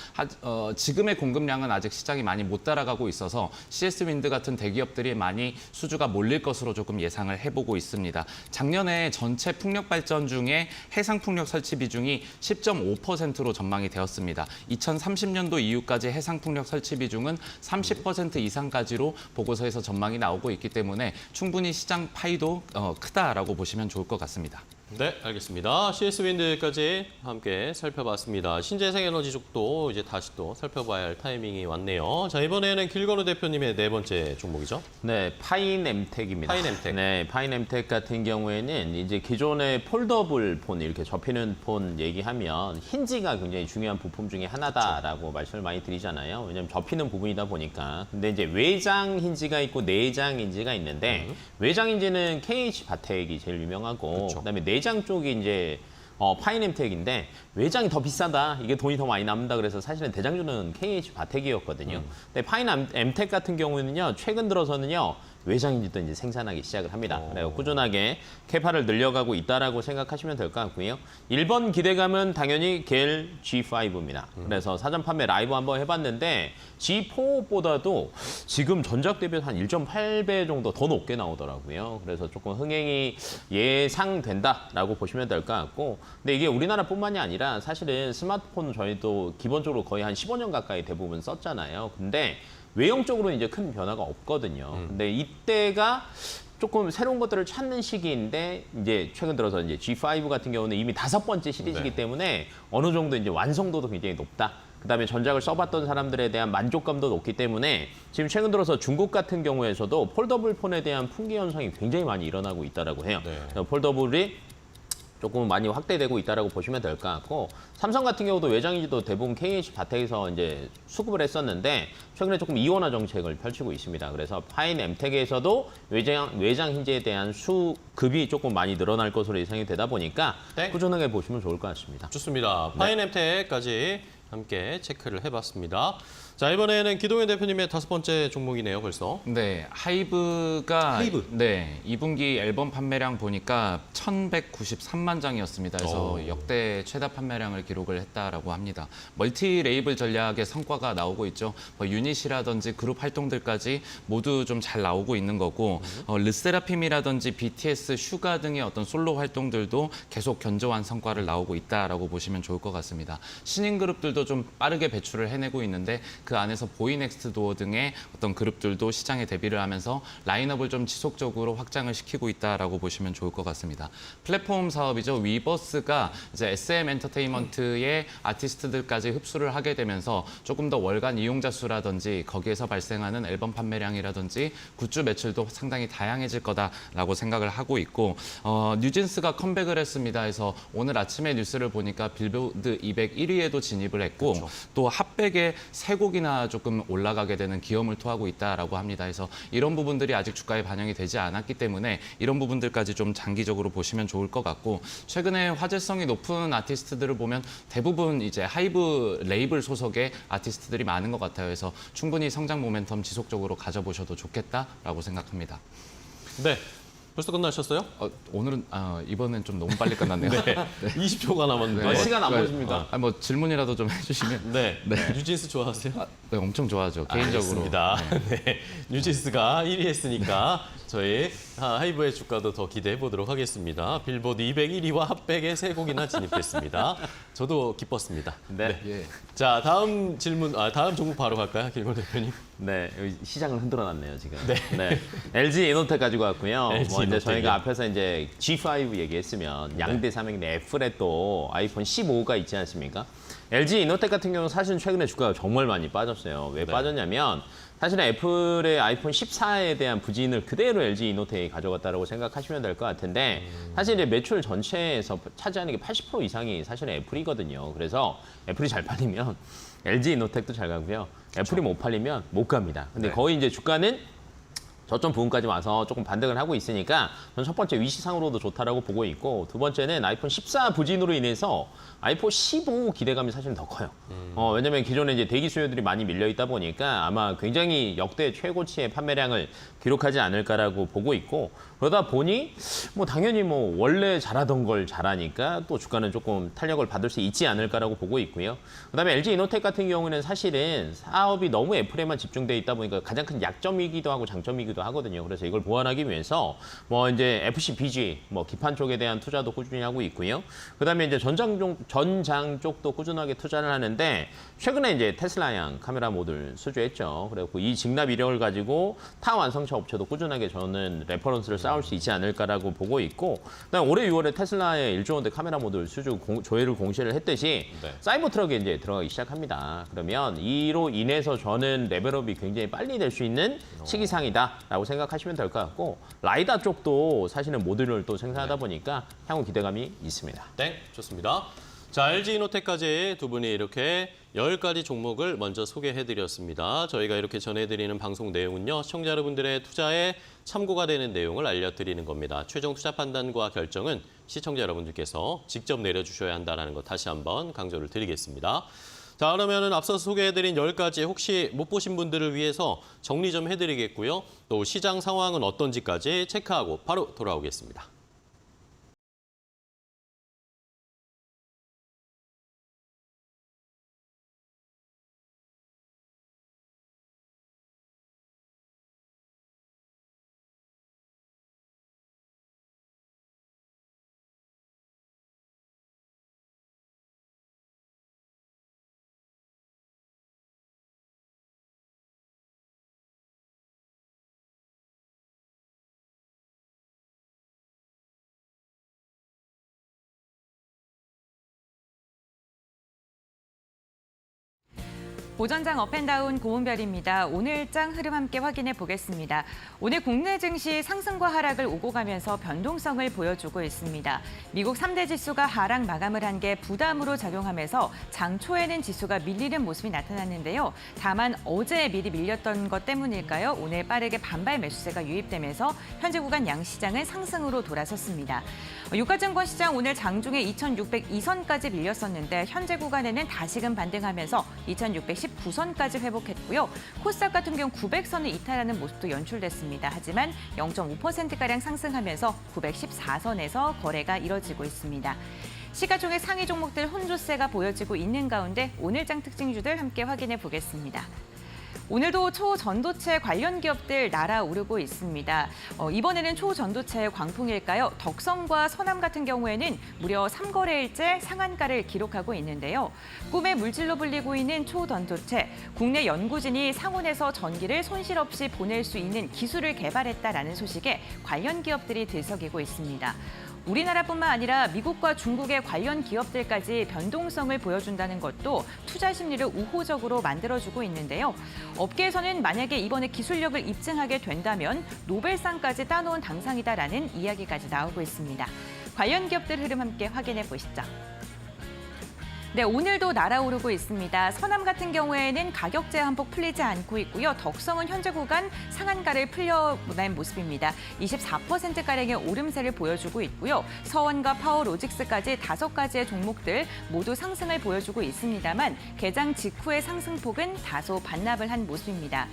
지금의 공급량은 아직 시장이 많이 못 따라가고 있어서 CS 윈드 같은 대기업들이 많이 수주가 몰릴 것으로 조금 예상을 해보고 있습니다. 작년에 전체 풍력 발전 중에 해상 풍력 설치 비중이 10.5%로 전망이 되었습니다. 2030년도 이후까지 해상 풍력 설치 비중은 30% 이상까지로 보고서에서 전망이 나오고 있기 때문에 충분히 시장 파이도 크다라고 보시면 좋을 것 같습니다. 네, 알겠습니다. CS 윈드까지 함께 살펴봤습니다. 신재생에너지 쪽도 이제 다시 또 살펴봐야 할 타이밍이 왔네요. 자, 이번에는 길건우 대표님의 네 번째 종목이죠. 네, 파인엠텍입니다. 파인엠텍. 네, 파인엠텍 같은 경우에는 이제 기존의 폴더블 폰, 이렇게 접히는 폰 얘기하면 힌지가 굉장히 중요한 부품 중에 하나다라고 말씀을 많이 드리잖아요. 왜냐하면 접히는 부분이다 보니까. 근데 이제 외장 힌지가 있고 내장 힌지가 있는데, 외장 힌지는 KH 바텍이 제일 유명하고, 그다음에 내장 쪽이 이제 파인엠텍인데, 외장이 더 비싸다, 이게 돈이 더 많이 남는다 그래서 사실은 대장주는 KH 바텍이었거든요. 근데 파인엠텍 같은 경우는요, 최근 들어서는요, 외장인지도 이제 생산하기 시작을 합니다. 그래서 꾸준하게 캐파를 늘려가고 있다라고 생각하시면 될 것 같고요. 1번 기대감은 당연히 겔 G5입니다. 그래서 사전 판매 라이브 한번 해봤는데 G4보다도 지금 전작 대비해서 한 1.8배 정도 더 높게 나오더라고요. 그래서 조금 흥행이 예상된다라고 보시면 될 것 같고, 근데 이게 우리나라뿐만이 아니라 사실은 스마트폰 저희도 기본적으로 거의 한 15년 가까이 대부분 썼잖아요. 근데 외형적으로 이제 큰 변화가 없거든요. 근데 이때가 조금 새로운 것들을 찾는 시기인데, 이제 최근 들어서 이제 G5 같은 경우는 이미 5번째 시리즈이기 때문에 어느 정도 이제 완성도도 굉장히 높다. 그다음에 전작을 써봤던 사람들에 대한 만족감도 높기 때문에 지금 최근 들어서 중국 같은 경우에서도 폴더블 폰에 대한 풍기 현상이 굉장히 많이 일어나고 있다라고 해요. 네. 폴더블이 조금 많이 확대되고 있다라고 보시면 될 것 같고, 삼성 같은 경우도 외장인지도 대부분 KH 바텍에서 이제 수급을 했었는데 최근에 조금 이원화 정책을 펼치고 있습니다. 그래서 파인엠텍에서도 외장 힌지에 대한 수급이 조금 많이 늘어날 것으로 예상이 되다 보니까 네. 꾸준하게 보시면 좋을 것 같습니다. 좋습니다. 파인엠텍까지 함께 체크를 해봤습니다. 자, 이번에는 기동현 대표님의 5번째 종목이네요, 벌써. 네, 하이브가 하이브. 네, 2분기 앨범 판매량 보니까 1,193만 장이었습니다. 그래서 역대 최다 판매량을 기록을 했다라고 합니다. 멀티 레이블 전략의 성과가 나오고 있죠. 뭐 유닛이라든지 그룹 활동들까지 모두 좀 잘 나오고 있는 거고, 르세라핌이라든지 BTS, 슈가 등의 어떤 솔로 활동들도 계속 견조한 성과를 나오고 있다라고 보시면 좋을 것 같습니다. 신인 그룹들도 좀 빠르게 배출을 해내고 있는데 그 안에서 보이넥스트 도어 등의 어떤 그룹들도 시장에 데뷔를 하면서 라인업을 좀 지속적으로 확장을 시키고 있다라고 보시면 좋을 것 같습니다. 플랫폼 사업이죠. 위버스가 이제 SM 엔터테인먼트의 아티스트들까지 흡수를 하게 되면서 조금 더 월간 이용자 수라든지 거기에서 발생하는 앨범 판매량이라든지 굿즈 매출도 상당히 다양해질 거다라고 생각을 하고 있고, 뉴진스가 컴백을 했습니다. 해서 오늘 아침에 뉴스를 보니까 빌보드 201위에도 진입을 했고, 또 핫백에 세 곡이나 조금 올라가게 되는 기염을 토하고 있다라고 합니다. 그래서 이런 부분들이 아직 주가에 반영이 되지 않았기 때문에 이런 부분들까지 좀 장기적으로 보시면 좋을 것 같고, 최근에 화제성이 높은 아티스트들을 보면 대부분 이제 하이브 레이블 소속의 아티스트들이 많은 것 같아요. 그래서 충분히 성장 모멘텀 지속적으로 가져보셔도 좋겠다라고 생각합니다. 네. 벌써 끝나셨어요? 오늘은 이번엔 좀 너무 빨리 끝났네요. 네. 20초가 남았는데. 시간 안 보십니까? 뭐 질문이라도 좀 해주시면. 네. 뉴진스 좋아하세요? 네, 엄청 좋아하죠. 개인적으로. 알겠습니다. 네. 뉴진스가 1위 했으니까 저희 하이브의 주가도 더 기대해 보도록 하겠습니다. 빌보드 201위와 핫백에 세 곡이나 진입했습니다. 저도 기뻤습니다. 네. 예. 자, 다음 질문, 다음 종목 바로 갈까요, 김건 대표님? 네, 여기 시장을 흔들어놨네요 지금. 네. LG 이노텍 가지고 왔고요. LG 뭐 이제 이노텍이요. 저희가 앞에서 이제 G5 얘기했으면 양대 산맥인데 애플에 또 아이폰 15가 있지 않습니까? LG 이노텍 같은 경우는 사실 최근에 주가가 정말 많이 빠졌어요. 왜 빠졌냐면 사실은 애플의 아이폰 14에 대한 부진을 그대로 LG 이노텍이 가져갔다고 생각하시면 될 것 같은데, 사실 이제 매출 전체에서 차지하는 게 80% 이상이 사실은 애플이거든요. 그래서 애플이 잘 팔리면 LG 이노텍도 잘 가고요. 애플이 못 팔리면 못 갑니다. 근데 거의 이제 주가는 저점 부분까지 와서 조금 반등을 하고 있으니까 저는 첫 번째 위시상으로도 좋다라고 보고 있고, 두 번째는 아이폰 14 부진으로 인해서 아이폰 15 기대감이 사실은 더 커요. 왜냐면 기존에 이제 대기 수요들이 많이 밀려 있다 보니까 아마 굉장히 역대 최고치의 판매량을 기록하지 않을까라고 보고 있고, 그러다 보니 뭐 당연히 뭐 원래 잘하던 걸 잘하니까 또 주가는 조금 탄력을 받을 수 있지 않을까라고 보고 있고요. 그다음에 LG 이노텍 같은 경우는 사실은 사업이 너무 애플에만 집중돼 있다 보니까 가장 큰 약점이기도 하고 장점이기도 하거든요. 그래서 이걸 보완하기 위해서 뭐 이제 FCBG 뭐 기판 쪽에 대한 투자도 꾸준히 하고 있고요. 그다음에 이제 전장 쪽도 꾸준하게 투자를 하는데, 최근에 이제 테슬라양 카메라 모듈 수주했죠. 그래갖고 이 직납 이력을 가지고 타 완성차 업체도 꾸준하게 저는 레퍼런스를 쌓을 수 있지 않을까라고 보고 있고, 그다음에 올해 6월에 테슬라의 1조 원대 카메라 모듈 수주 조회를 공시를 했듯이 사이버 트럭에 이제 들어가기 시작합니다. 그러면 이로 인해서 저는 레벨업이 굉장히 빨리 될 수 있는 시기상이다라고 생각하시면 될 것 같고, 라이다 쪽도 사실은 모듈을 또 생산하다 보니까 향후 기대감이 있습니다. 네, 좋습니다. 자, LG 이노텍까지 두 분이 이렇게 10가지 종목을 먼저 소개해드렸습니다. 저희가 이렇게 전해드리는 방송 내용은요, 시청자 여러분들의 투자에 참고가 되는 내용을 알려드리는 겁니다. 최종 투자 판단과 결정은 시청자 여러분들께서 직접 내려주셔야 한다는 것 다시 한번 강조를 드리겠습니다. 자, 그러면은 앞서 소개해드린 10가지 혹시 못 보신 분들을 위해서 정리 좀 해드리겠고요. 또 시장 상황은 어떤지까지 체크하고 바로 돌아오겠습니다. 오전장 업앤다운 고은별입니다. 오늘장 흐름 함께 확인해 보겠습니다. 오늘 국내 증시 상승과 하락을 오고 가면서 변동성을 보여주고 있습니다. 미국 3대 지수가 하락 마감을 한 게 부담으로 작용하면서 장 초에는 지수가 밀리는 모습이 나타났는데요. 다만 어제 미리 밀렸던 것 때문일까요? 오늘 빠르게 반발 매수세가 유입되면서 현재 구간 양시장은 상승으로 돌아섰습니다. 유가증권 시장 오늘 장중에 2,602선까지 밀렸었는데 현재 구간에는 다시금 반등하면서 2,619선까지 회복했고요. 코스닥 같은 경우 900선을 이탈하는 모습도 연출됐습니다. 하지만 0.5%가량 상승하면서 914선에서 거래가 이뤄지고 있습니다. 시가총액 상위 종목들 혼조세가 보여지고 있는 가운데 오늘장 특징주들 함께 확인해 보겠습니다. 오늘도 초전도체 관련 기업들 날아오르고 있습니다. 이번에는 초전도체 광풍일까요? 덕성과 서남 같은 경우에는 무려 3거래일째 상한가를 기록하고 있는데요. 꿈의 물질로 불리고 있는 초전도체, 국내 연구진이 상온에서 전기를 손실 없이 보낼 수 있는 기술을 개발했다라는 소식에 관련 기업들이 들썩이고 있습니다. 우리나라뿐만 아니라 미국과 중국의 관련 기업들까지 변동성을 보여준다는 것도 투자 심리를 우호적으로 만들어주고 있는데요. 업계에서는 만약에 이번에 기술력을 입증하게 된다면 노벨상까지 따놓은 당상이다라는 이야기까지 나오고 있습니다. 관련 기업들 흐름 함께 확인해 보시죠. 네, 오늘도 날아오르고 있습니다. 서남 같은 경우에는 가격제 한폭 풀리지 않고 있고요. 덕성은 현재 구간 상한가를 풀려낸 모습입니다. 24%가량의 오름세를 보여주고 있고요. 서원과 파워로직스까지 5가지의 종목들 모두 상승을 보여주고 있습니다만 개장 직후의 상승폭은 다소 반납을 한 모습입니다.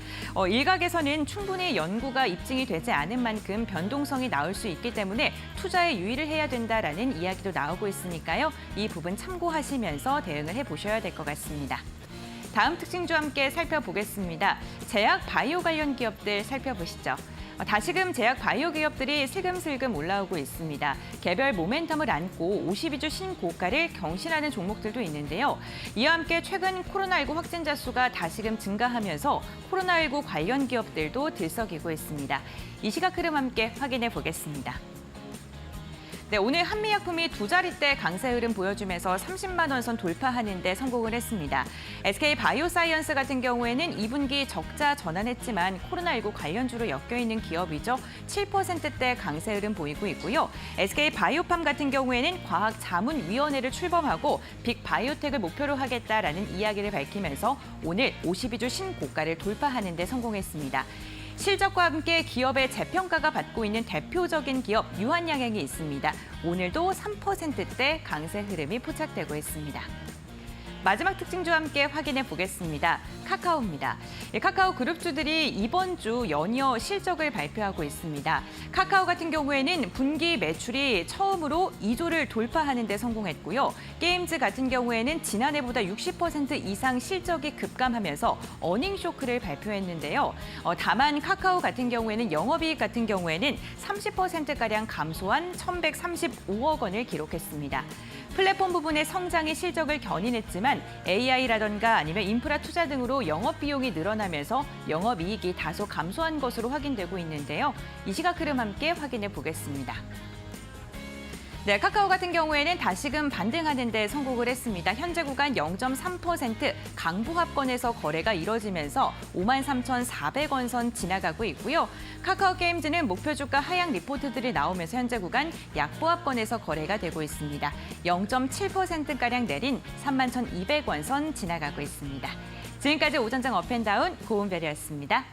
일각에서는 충분히 연구가 입증이 되지 않은 만큼 변동성이 나올 수 있기 때문에 투자에 유의를 해야 된다라는 이야기도 나오고 있으니까요. 이 부분 참고하시면서 대응을 해보셔야 될 것 같습니다. 다음 특징주 함께 살펴보겠습니다. 제약 바이오 관련 기업들 살펴보시죠. 다시금 제약 바이오 기업들이 슬금슬금 올라오고 있습니다. 개별 모멘텀을 안고 52주 신고가를 경신하는 종목들도 있는데요. 이와 함께 최근 코로나19 확진자 수가 다시금 증가하면서 코로나19 관련 기업들도 들썩이고 있습니다. 이 시각 흐름 함께 확인해 보겠습니다. 네, 오늘 한미약품이 두 자릿대 강세 흐름 보여주면서 30만 원 선 돌파하는 데 성공을 했습니다. SK 바이오사이언스 같은 경우에는 2분기 적자 전환했지만 코로나19 관련주로 엮여있는 기업이죠. 7%대 강세 흐름 보이고 있고요. SK 바이오팜 같은 경우에는 과학자문위원회를 출범하고 빅바이오텍을 목표로 하겠다라는 이야기를 밝히면서 오늘 52주 신고가를 돌파하는 데 성공했습니다. 실적과 함께 기업의 재평가가 받고 있는 대표적인 기업 유한양행이 있습니다. 오늘도 3%대 강세 흐름이 포착되고 있습니다. 마지막 특징주와 함께 확인해 보겠습니다. 카카오입니다. 카카오 그룹주들이 이번 주 연이어 실적을 발표하고 있습니다. 카카오 같은 경우에는 분기 매출이 처음으로 2조를 돌파하는 데 성공했고요. 게임즈 같은 경우에는 지난해보다 60% 이상 실적이 급감하면서 어닝 쇼크를 발표했는데요. 다만 카카오 같은 경우에는 영업이익 같은 경우에는 30%가량 감소한 1,135억 원을 기록했습니다. 플랫폼 부분의 성장이 실적을 견인했지만 AI라던가 아니면 인프라 투자 등으로 영업 비용이 늘어나면서 영업이익이 다소 감소한 것으로 확인되고 있는데요. 이 시각 흐름 함께 확인해 보겠습니다. 네, 카카오 같은 경우에는 다시금 반등하는 데 성공을 했습니다. 현재 구간 0.3% 강보합권에서 거래가 이뤄지면서 53,400원 선 지나가고 있고요. 카카오 게임즈는 목표 주가 하향 리포트들이 나오면서 현재 구간 약보합권에서 거래가 되고 있습니다. 0.7%가량 내린 31,200원 선 지나가고 있습니다. 지금까지 오전장 업앤다운 고은별이었습니다.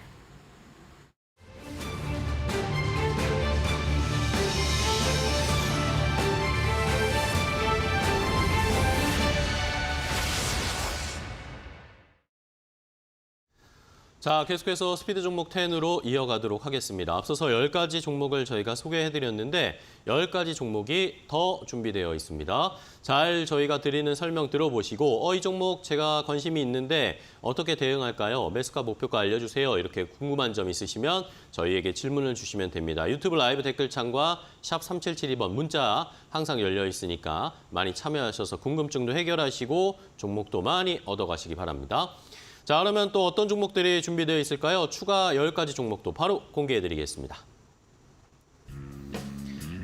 자, 계속해서 스피드 종목 10으로 이어가도록 하겠습니다. 앞서서 10가지 종목을 저희가 소개해드렸는데 10가지 종목이 더 준비되어 있습니다. 잘 저희가 드리는 설명 들어보시고 이 종목 제가 관심이 있는데 어떻게 대응할까요? 매수가 목표가 알려주세요. 이렇게 궁금한 점 있으시면 저희에게 질문을 주시면 됩니다. 유튜브 라이브 댓글창과 샵 3772번 문자 항상 열려 있으니까 많이 참여하셔서 궁금증도 해결하시고 종목도 많이 얻어가시기 바랍니다. 자, 그러면 또 어떤 종목들이 준비되어 있을까요? 추가 10가지 종목도 바로 공개해드리겠습니다.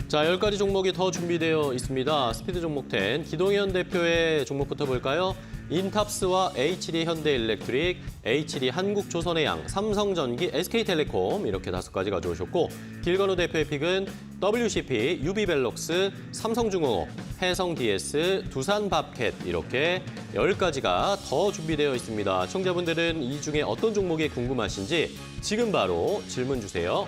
자, 자, 10가지 종목이 더 준비되어 있습니다. 스피드 종목 10, 기동현 대표의 종목부터 볼까요? 인탑스와 HD 현대일렉트릭, HD 한국조선해양, 삼성전기, SK텔레콤 이렇게 5가지 가져오셨고, 길건우 대표의 픽은 WCP, UB벨럭스, 삼성중공업, 해성DS, 두산밥캣 이렇게 10가지가 더 준비되어 있습니다. 시청자분들은 이 중에 어떤 종목이 궁금하신지 지금 바로 질문 주세요.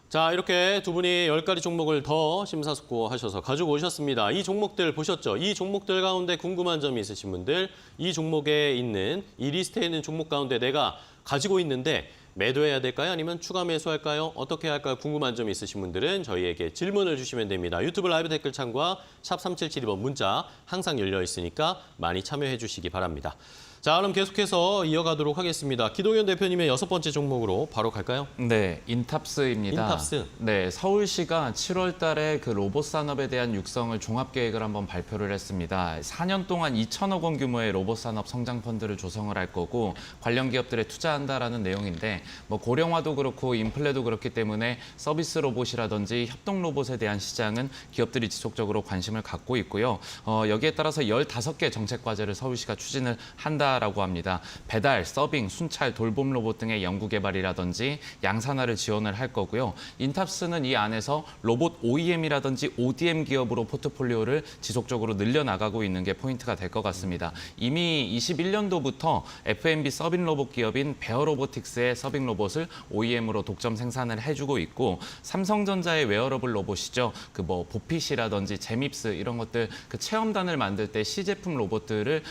자, 이렇게 두 분이 10가지 종목을 더 심사숙고하셔서 가지고 오셨습니다. 이 종목들 보셨죠? 이 종목들 가운데 궁금한 점이 있으신 분들, 이 종목에 있는, 이 리스트에 있는 종목 가운데 내가 가지고 있는데 매도해야 될까요? 아니면 추가 매수할까요? 어떻게 할까요? 궁금한 점이 있으신 분들은 저희에게 질문을 주시면 됩니다. 유튜브 라이브 댓글창과 샵 3772번 문자 항상 열려 있으니까 많이 참여해 주시기 바랍니다. 자, 그럼 계속해서 이어가도록 하겠습니다. 기동현 대표님의 6번째 종목으로 바로 갈까요? 네, 인탑스입니다. 인탑스. 네, 서울시가 7월 달에 그 로봇 산업에 대한 육성을 종합 계획을 한번 발표를 했습니다. 4년 동안 2천억 원 규모의 로봇 산업 성장 펀드를 조성을 할 거고 관련 기업들에 투자한다라는 내용인데 뭐 고령화도 그렇고 인플레도 그렇기 때문에 서비스 로봇이라든지 협동 로봇에 대한 시장은 기업들이 지속적으로 관심을 갖고 있고요. 여기에 따라서 15개 정책 과제를 서울시가 추진을 한다라고 합니다. 배달, 서빙, 순찰, 돌봄 로봇 등의 연구 개발이라든지 양산화를 지원을 할 거고요. 인탑스는 이 안에서 로봇 OEM이라든지 ODM 기업으로 포트폴리오를 지속적으로 늘려나가고 있는 게 포인트가 될 것 같습니다. 이미 21년도부터 F&B 서빙 로봇 기업인 베어로보틱스의 서빙 로봇을 OEM으로 독점 생산을 해주고 있고 삼성전자의 웨어러블 로봇이죠. 그 뭐 보핏이라든지 제밉스 이런 것들 그 체험단을 만들 때 시제품 로봇들을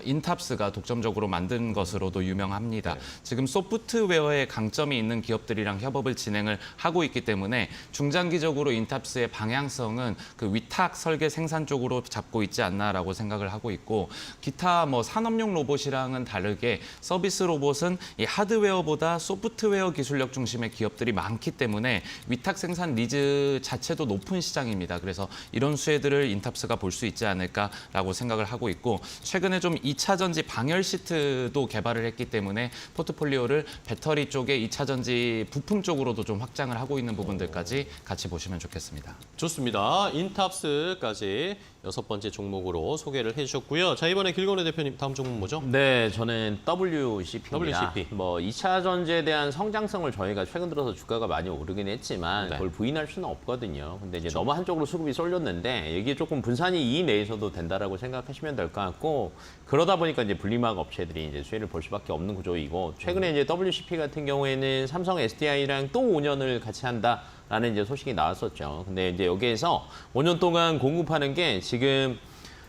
인탑스가 독점적으로 만든 것으로도 유명합니다. 지금 소프트웨어에 강점이 있는 기업들이랑 협업을 진행을 하고 있기 때문에 중장기적으로 인탑스의 방향성은 그 위탁 설계 생산 쪽으로 잡고 있지 않나라고 생각을 하고 있고 기타 뭐 산업용 로봇이랑은 다르게 서비스 로봇은 이 하드웨어보다 소프트웨어 기술력 중심의 기업들이 많기 때문에 위탁 생산 니즈 자체도 높은 시장입니다. 그래서 이런 수혜들을 인탑스가 볼 수 있지 않을까라고 생각을 하고 있고 최근에 좀 2차 전지 방열 시트도 개발을 했기 때문에 포트폴리오를 배터리 쪽에 2차 전지 부품 쪽으로도 좀 확장을 하고 있는 부분들까지 같이 보시면 좋겠습니다. 좋습니다. 인탑스까지 6번째 종목으로 소개를 해주셨고요. 자, 이번에 길건우 대표님 다음 종목 뭐죠? 네, 저는 WCP입니다. WCP. 뭐 2차 전지에 대한 성장성을 저희가 최근 들어서 주가가 많이 오르긴 했지만 네. 그걸 부인할 수는 없거든요. 근데 이제 너무 한쪽으로 수급이 쏠렸는데 이게 조금 분산이 이 내에서도 된다라고 생각하시면 될 것 같고 그러다 보니까 이제 분리막 업체들이 이제 수혜를 볼 수밖에 없는 구조이고 최근에 이제 WCP 같은 경우에는 삼성 SDI랑 또 5년을 같이 한다. 라는 이제 소식이 나왔었죠. 근데 이제 여기에서 5년 동안 공급하는 게 지금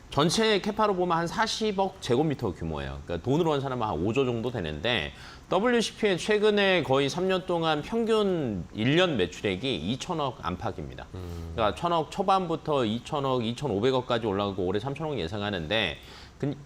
전체 캐파로 보면 한 40억 제곱미터 규모예요. 그러니까 돈으로 한 사람은 한 5조 정도 되는데 WCP의 최근에 거의 3년 동안 평균 1년 매출액이 2천억 안팎입니다. 그러니까 1천억 초반부터 2천억, 2,500억까지 올라가고 올해 3천억 예상하는데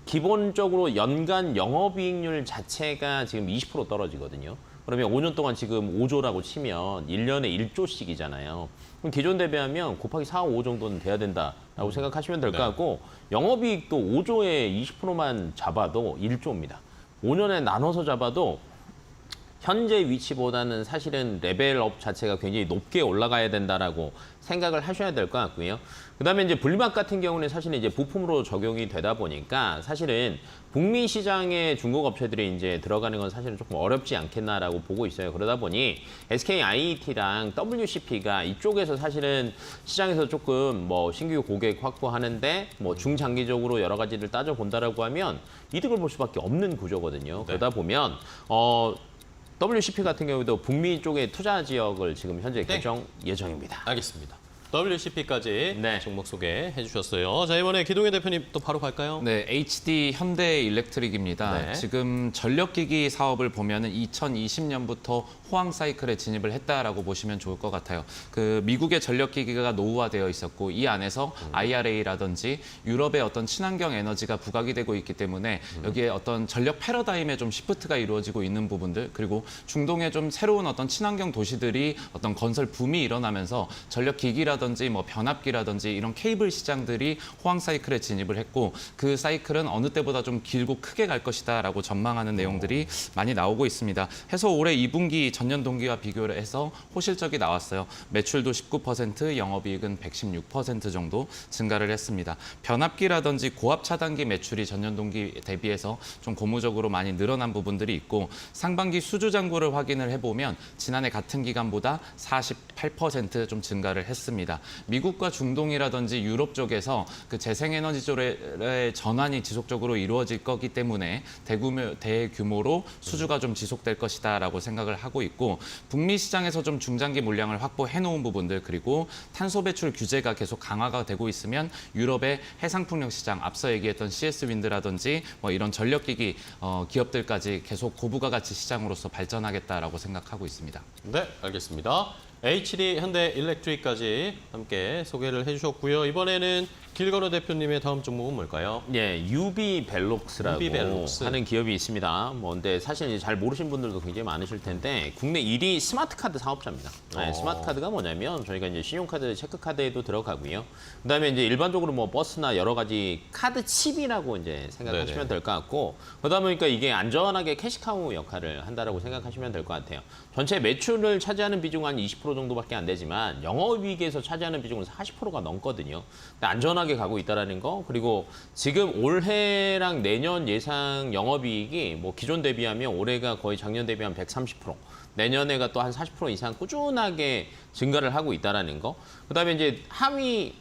기본적으로 연간 영업이익률 자체가 지금 20% 떨어지거든요. 그러면 5년 동안 지금 5조라고 치면 1년에 1조씩이잖아요. 그럼 기존 대비하면 곱하기 4, 5 정도는 돼야 된다라고 생각하시면 될 것 같고 영업이익도 5조에 20%만 잡아도 1조입니다. 5년에 나눠서 잡아도 현재 위치보다는 사실은 레벨업 자체가 굉장히 높게 올라가야 된다라고 생각을 하셔야 될 것 같고요. 그다음에 이제 분리막 같은 경우는 사실은 이제 부품으로 적용이 되다 보니까 사실은 북미 시장의 중국 업체들이 이제 들어가는 건 사실은 조금 어렵지 않겠나라고 보고 있어요. 그러다 보니 SK IET랑 WCP가 이쪽에서 사실은 시장에서 조금 뭐 신규 고객 확보하는데 뭐 중장기적으로 여러 가지를 따져본다라고 하면 이득을 볼 수밖에 없는 구조거든요. 그러다 보면 WCP 같은 경우도 북미 쪽의 투자 지역을 지금 현재 결정 예정입니다. 알겠습니다. WCP까지 네. 종목 소개해 주셨어요. 자, 이번에 기동현 대표님 또 바로 갈까요? 네, HD 현대일렉트릭입니다. 네. 지금 전력기기 사업을 보면은 2020년부터 호황 사이클에 진입을 했다라고 보시면 좋을 것 같아요. 그 미국의 전력기기가 노후화되어 있었고 이 안에서 IRA라든지 유럽의 어떤 친환경 에너지가 부각이 되고 있기 때문에 여기에 어떤 전력 패러다임에 좀 시프트가 이루어지고 있는 부분들 그리고 중동의 좀 새로운 어떤 친환경 도시들이 어떤 건설 붐이 일어나면서 전력기기라든지 전력이라든지 뭐 변압기라든지 이런 케이블 시장들이 호황 사이클에 진입을 했고 그 사이클은 어느 때보다 좀 길고 크게 갈 것이다라고 전망하는 내용들이 많이 나오고 있습니다. 해서 올해 2분기 전년 동기와 비교를 해서 호실적이 나왔어요. 매출도 19%, 영업이익은 116% 정도 증가를 했습니다. 변압기라든지 고압 차단기 매출이 전년 동기 대비해서 좀 고무적으로 많이 늘어난 부분들이 있고 상반기 수주 잔고를 확인을 해보면 지난해 같은 기간보다 48% 좀 증가를 했습니다. 미국과 중동이라든지 유럽 쪽에서 그 재생에너지 쪽의 전환이 지속적으로 이루어질 거기 때문에 대규모로 수주가 좀 지속될 것이다라고 생각을 하고 있고 북미 시장에서 좀 중장기 물량을 확보해 놓은 부분들 그리고 탄소 배출 규제가 계속 강화가 되고 있으면 유럽의 해상풍력 시장 앞서 얘기했던 CS 윈드라든지 뭐 이런 전력기기 기업들까지 계속 고부가 가치 시장으로서 발전하겠다라고 생각하고 있습니다. 네, 알겠습니다. HD 현대일렉트릭까지 함께 소개를 해주셨고요. 이번에는 길건우 대표님의 다음 종목은 뭘까요? 예, UB벨록스라고 UB벨록스. 하는 기업이 있습니다. 뭐 근데 사실 이제 잘 모르신 분들도 굉장히 많으실 텐데 국내 1위 스마트카드 사업자입니다. 네, 스마트카드가 뭐냐면 저희가 이제 신용카드, 체크카드에도 들어가고요. 그다음에 이제 일반적으로 뭐 버스나 여러 가지 카드 칩이라고 이제 생각하시면 네네. 될 것 같고 그러다 보니까 이게 안전하게 캐시카우 역할을 한다라고 생각하시면 될 것 같아요. 전체 매출을 차지하는 비중은 한 20% 정도밖에 안 되지만 영업이익에서 차지하는 비중은 40%가 넘거든요. 근데 안전하게 가고 있다라는 거 그리고 지금 올해랑 내년 예상 영업이익이 뭐 기존 대비하면 올해가 거의 작년 대비 한 130%, 내년에가 또 한 40% 이상 꾸준하게 증가를 하고 있다라는 거. 그다음에 이제 하위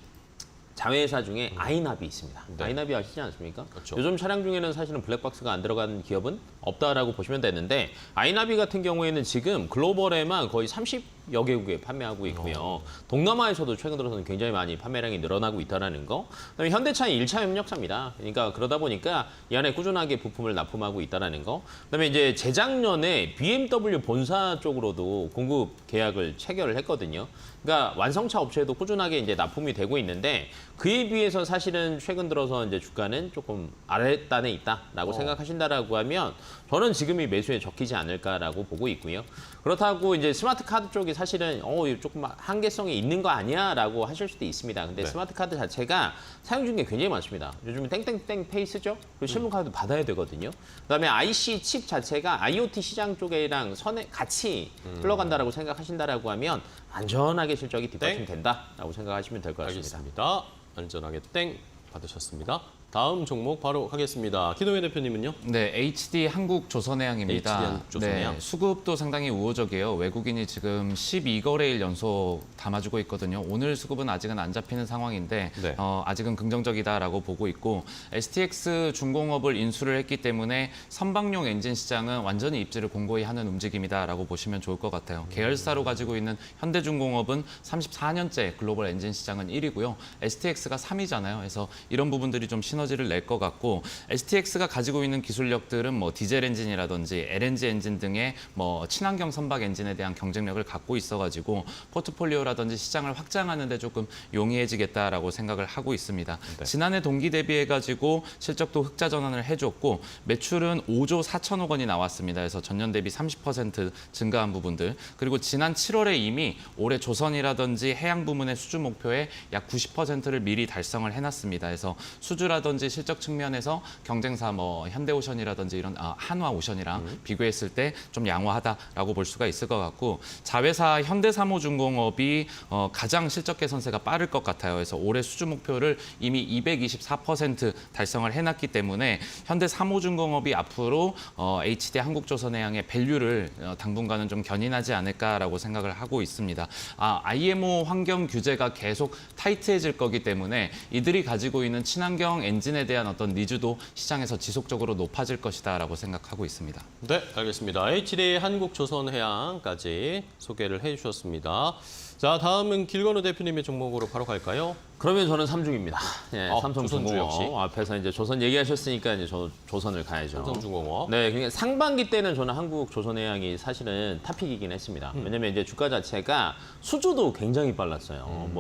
자회사 중에 아이나비 있습니다. 네. 아이나비 아시지 않습니까? 그렇죠. 요즘 차량 중에는 사실은 블랙박스가 안 들어간 기업은 없다라고 보시면 되는데 아이나비 같은 경우에는 지금 글로벌에만 거의 30여 개국에 판매하고 있고요. 동남아에서도 최근 들어서는 굉장히 많이 판매량이 늘어나고 있다는 거. 그다음에 현대차의 1차 협력사입니다. 그러니까 그러다 보니까 이 안에 꾸준하게 부품을 납품하고 있다는 거. 그다음에 이제 재작년에 BMW 본사 쪽으로도 공급 계약을 체결을 했거든요. 그러니까 완성차 업체에도 꾸준하게 이제 납품이 되고 있는데 그에 비해서 사실은 최근 들어서 이제 주가는 조금 아랫단에 있다라고 생각하신다라고 하면 저는 지금이 매수에 적히지 않을까라고 보고 있고요. 그렇다고 이제 스마트 카드 쪽이 사실은 이거 조금 한계성이 있는 거 아니야라고 하실 수도 있습니다. 근데 네. 스마트 카드 자체가 사용 중에 굉장히 많습니다. 요즘 땡땡땡 페이 쓰죠? 그리고 실물카드 받아야 되거든요. 그다음에 IC 칩 자체가 IoT 시장 쪽이랑 선에 같이 흘러간다라고 생각하신다라고 하면 안전하게 실적이 뒷받침된다라고 생각하시면 될 것 같습니다. 알겠습니다. 안전하게 땡 받으셨습니다. 다음 종목 바로 가겠습니다. 기동현 대표님은요? 네, HD 한국조선해양입니다. HD 한국조선해양. 네, 수급도 상당히 우호적이에요. 외국인이 지금 12거래일 연속 담아주고 있거든요. 오늘 수급은 아직은 안 잡히는 상황인데 네. 아직은 긍정적이다라고 보고 있고 STX 중공업을 인수를 했기 때문에 선박용 엔진 시장은 완전히 입지를 공고히 하는 움직임이다라고 보시면 좋을 것 같아요. 계열사로 가지고 있는 현대중공업은 34년째 글로벌 엔진 시장은 1위고요. STX가 3위잖아요. 그래서 이런 부분들이 좀 시너지를 낼 것 같고 STX가 가지고 있는 기술력들은 뭐 디젤 엔진이라든지 LNG 엔진 등의 뭐 친환경 선박 엔진에 대한 경쟁력을 갖고 있어가지고 포트폴리오라든지 시장을 확장하는 데 조금 용이해지겠다라고 생각을 하고 있습니다. 네. 지난해 동기 대비해가지고 실적도 흑자 전환을 해줬고 매출은 5조 4천억 원이 나왔습니다. 그래서 전년 대비 30% 증가한 부분들 그리고 지난 7월에 이미 올해 조선이라든지 해양 부문의 수주 목표에 약 90%를 미리 달성을 해놨습니다. 그래서 수주라든지 실적 측면에서 경쟁사 뭐 현대오션이라든지 이런 한화오션이랑 비교했을 때 좀 양호하다라고 볼 수가 있을 것 같고 자회사 현대사모중공업이 가장 실적 개선세가 빠를 것 같아요. 그래서 올해 수주 목표를 이미 224% 달성을 해놨기 때문에 현대사모중공업이 앞으로 HD 한국조선해양의 밸류를 당분간은 좀 견인하지 않을까라고 생각을 하고 있습니다. IMO 환경 규제가 계속 타이트해질 거기 때문에 이들이 가지고 있는 친환경 엔진에 대한 어떤 니즈도 시장에서 지속적으로 높아질 것이다라고 생각하고 있습니다. 네, 알겠습니다. HD 한국조선해양까지 소개를 해주셨습니다. 자, 다음은 길건우 대표님의 종목으로 바로 갈까요? 그러면 저는 삼중입니다. 예, 조선주 삼성중공업 역시. 앞에서 이제 조선 얘기하셨으니까 이제 조선을 가야죠. 삼성중공업. 네, 그러니까 상반기 때는 저는 한국조선해양이 사실은 탑픽이긴 했습니다. 왜냐면 이제 주가 자체가 수주도 굉장히 빨랐어요.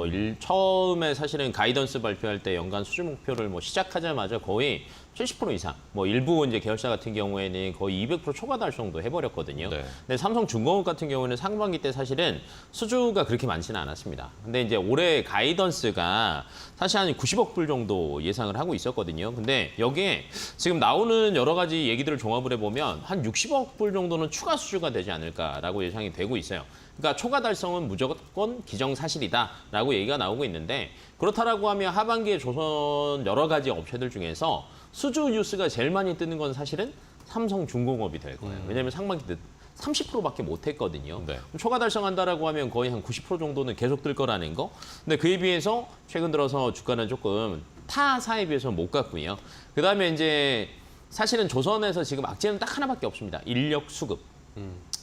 처음에 사실은 가이던스 발표할 때 연간 수주 목표를 시작하자마자 거의 70% 이상, 뭐 일부 이제 계열사 같은 경우에는 거의 200% 초과 달성도 해버렸거든요. 네. 근데 삼성중공업 같은 경우는 상반기 때 사실은 수주가 그렇게 많지는 않았습니다. 근데 이제 올해 가이던스가 사실 한 90억 불 정도 예상을 하고 있었거든요. 근데 여기에 지금 나오는 여러 가지 얘기들을 종합을 해보면 한 60억 불 정도는 추가 수주가 되지 않을까라고 예상이 되고 있어요. 그러니까 초과 달성은 무조건 기정사실이다라고 얘기가 나오고 있는데 그렇다라고 하면 하반기에 조선 여러 가지 업체들 중에서 수주 뉴스가 제일 많이 뜨는 건 사실은 삼성중공업이 될 거예요. 왜냐하면 상반기 때 30%밖에 못 했거든요. 네. 초과 달성한다라고 하면 거의 한 90% 정도는 계속 뜰 거라는 거. 근데 그에 비해서 최근 들어서 주가는 조금 타사에 비해서는 못 갔고요. 그다음에 이제 사실은 조선에서 지금 악재는 딱 하나밖에 없습니다. 인력 수급.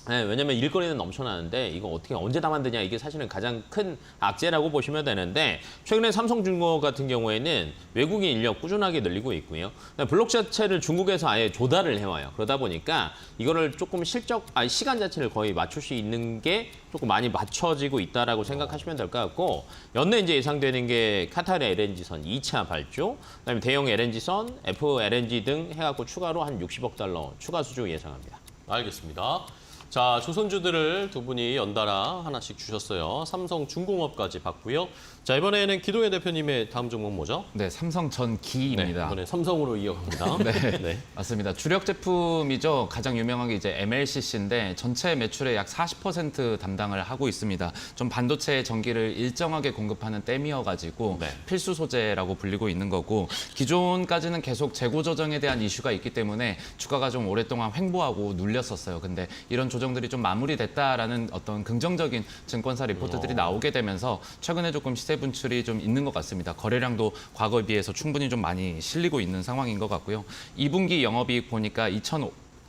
네, 왜냐면 일거리는 넘쳐나는데 이거 어떻게 언제 다 만드냐 이게 사실은 가장 큰 악재라고 보시면 되는데 최근에 삼성중공업 같은 경우에는 외국인 인력 꾸준하게 늘리고 있고요. 블록 자체를 중국에서 아예 조달을 해와요. 그러다 보니까 이거를 조금 시간 자체를 거의 맞출 수 있는 게 조금 많이 맞춰지고 있다라고 생각하시면 될 것 같고 연내 이제 예상되는 게 카타르 LNG선 2차 발주, 그다음에 대형 LNG선, FLNG 등 해갖고 추가로 한 60억 달러 추가 수주 예상합니다. 알겠습니다. 자, 조선주들을 두 분이 연달아 하나씩 주셨어요. 삼성중공업까지 봤고요. 자, 이번에는 기동현 대표님의 다음 종목 뭐죠? 네, 삼성전기입니다. 이번에 삼성으로 이어갑니다. 네, 맞습니다. 주력 제품이죠. 가장 유명한 게 이제 MLCC인데 전체 매출의 약 40% 담당을 하고 있습니다. 좀 반도체 전기를 일정하게 공급하는 댐이어가지고 네. 필수 소재라고 불리고 있는 거고 기존까지는 계속 재고 조정에 대한 이슈가 있기 때문에 주가가 좀 오랫동안 횡보하고 눌렸었어요. 근데 이런 조정들이 좀 마무리됐다라는 어떤 긍정적인 증권사 리포트들이 나오게 되면서 최근에 조금 시세 분출이 좀 있는 것 같습니다. 거래량도 과거에 비해서 충분히 좀 많이 실리고 있는 상황인 것 같고요. 2분기 영업이익 보니까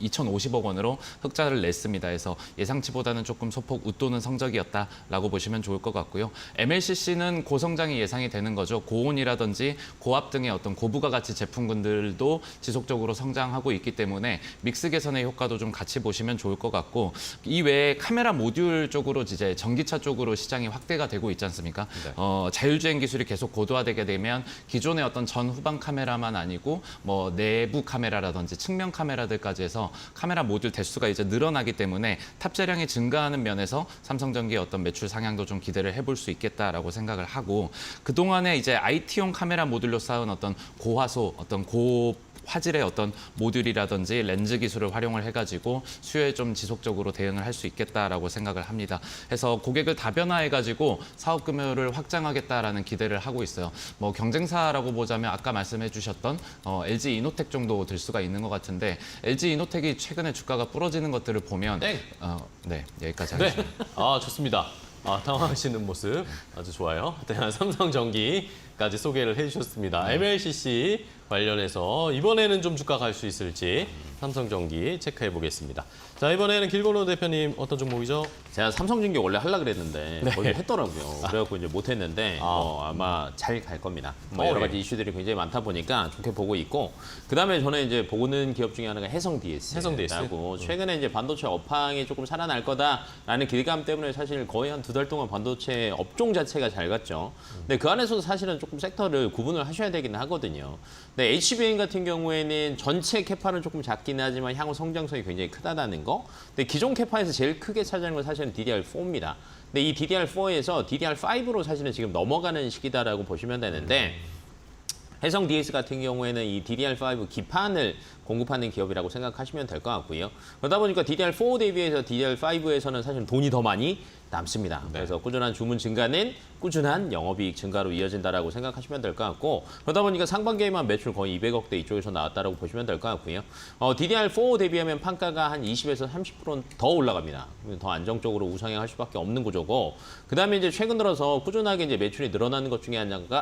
2,050억 원으로 흑자를 냈습니다. 해서 예상치보다는 조금 소폭 웃도는 성적이었다라고 보시면 좋을 것 같고요. MLCC는 고성장이 예상이 되는 거죠. 고온이라든지 고압 등의 어떤 고부가 가치 제품군들도 지속적으로 성장하고 있기 때문에 믹스 개선의 효과도 좀 같이 보시면 좋을 것 같고 이 외에 카메라 모듈 쪽으로 이제 전기차 쪽으로 시장이 확대가 되고 있지 않습니까? 네. 자율주행 기술이 계속 고도화되게 되면 기존의 어떤 전후방 카메라만 아니고 뭐 내부 카메라라든지 측면 카메라들까지 해서 카메라 모듈 대수가 이제 늘어나기 때문에 탑재량이 증가하는 면에서 삼성전기의 어떤 매출 상향도 좀 기대를 해볼 수 있겠다라고 생각을 하고 그동안에 이제 IT용 카메라 모듈로 쌓은 어떤 고화소, 어떤 화질의 어떤 모듈이라든지 렌즈 기술을 활용을 해가지고 수요에 좀 지속적으로 대응을 할 수 있겠다라고 생각을 합니다. 해서 고객을 다변화해가지고 사업 규모를 확장하겠다라는 기대를 하고 있어요. 뭐 경쟁사라고 보자면 아까 말씀해주셨던 LG 이노텍 정도 될 수가 있는 것 같은데 LG 이노텍이 최근에 주가가 부러지는 것들을 보면 땡. 네 여기까지 네. 하겠습니다. 좋습니다. 당황하시는 모습 아주 좋아요. 삼성전기까지 소개를 해주셨습니다. MLCC 관련해서 이번에는 좀 주가 갈 수 있을지 삼성전기 체크해 보겠습니다. 자, 이번에는 길건호 대표님 어떤 종목이죠? 제가 삼성전기 원래 하려고 그랬는데 거기 했더라고요. 그래갖고 이제 못했는데 아마 잘 갈 겁니다. 뭐 여러 가지 이슈들이 굉장히 많다 보니까 좋게 보고 있고 그다음에 저는 이제 보는 기업 중에 하나가 해성 DS. 해성 DS. 라고 최근에 이제 반도체 업황이 조금 살아날 거다라는 기대감 때문에 사실 거의 한 2달 동안 반도체 업종 자체가 잘 갔죠. 근데 그 안에서도 사실은 조금 섹터를 구분을 하셔야 되긴 하거든요. 근데 HBM 같은 경우에는 전체 캐파는 조금 작긴 하지만 향후 성장성이 굉장히 크다는 거. 근데 기존 캐파에서 제일 크게 차지하는 건 사실은 DDR4입니다. 근데 이 DDR4에서 DDR5로 사실은 지금 넘어가는 시기다라고 보시면 되는데 해성 DS 같은 경우에는 이 DDR5 기판을 공급하는 기업이라고 생각하시면 될 것 같고요. 그러다 보니까 DDR4 대비해서 DDR5에서는 사실 돈이 더 많이 남습니다. 그래서 꾸준한 주문 증가는 꾸준한 영업이익 증가로 이어진다라고 생각하시면 될 것 같고 그러다 보니까 상반기에만 매출 거의 200억대 이쪽에서 나왔다라고 보시면 될 것 같고요. DDR4 대비하면 판가가 한 20에서 30%는 더 올라갑니다. 더 안정적으로 우상향할 수밖에 없는 구조고 그다음에 이제 최근 들어서 꾸준하게 이제 매출이 늘어나는 것 중에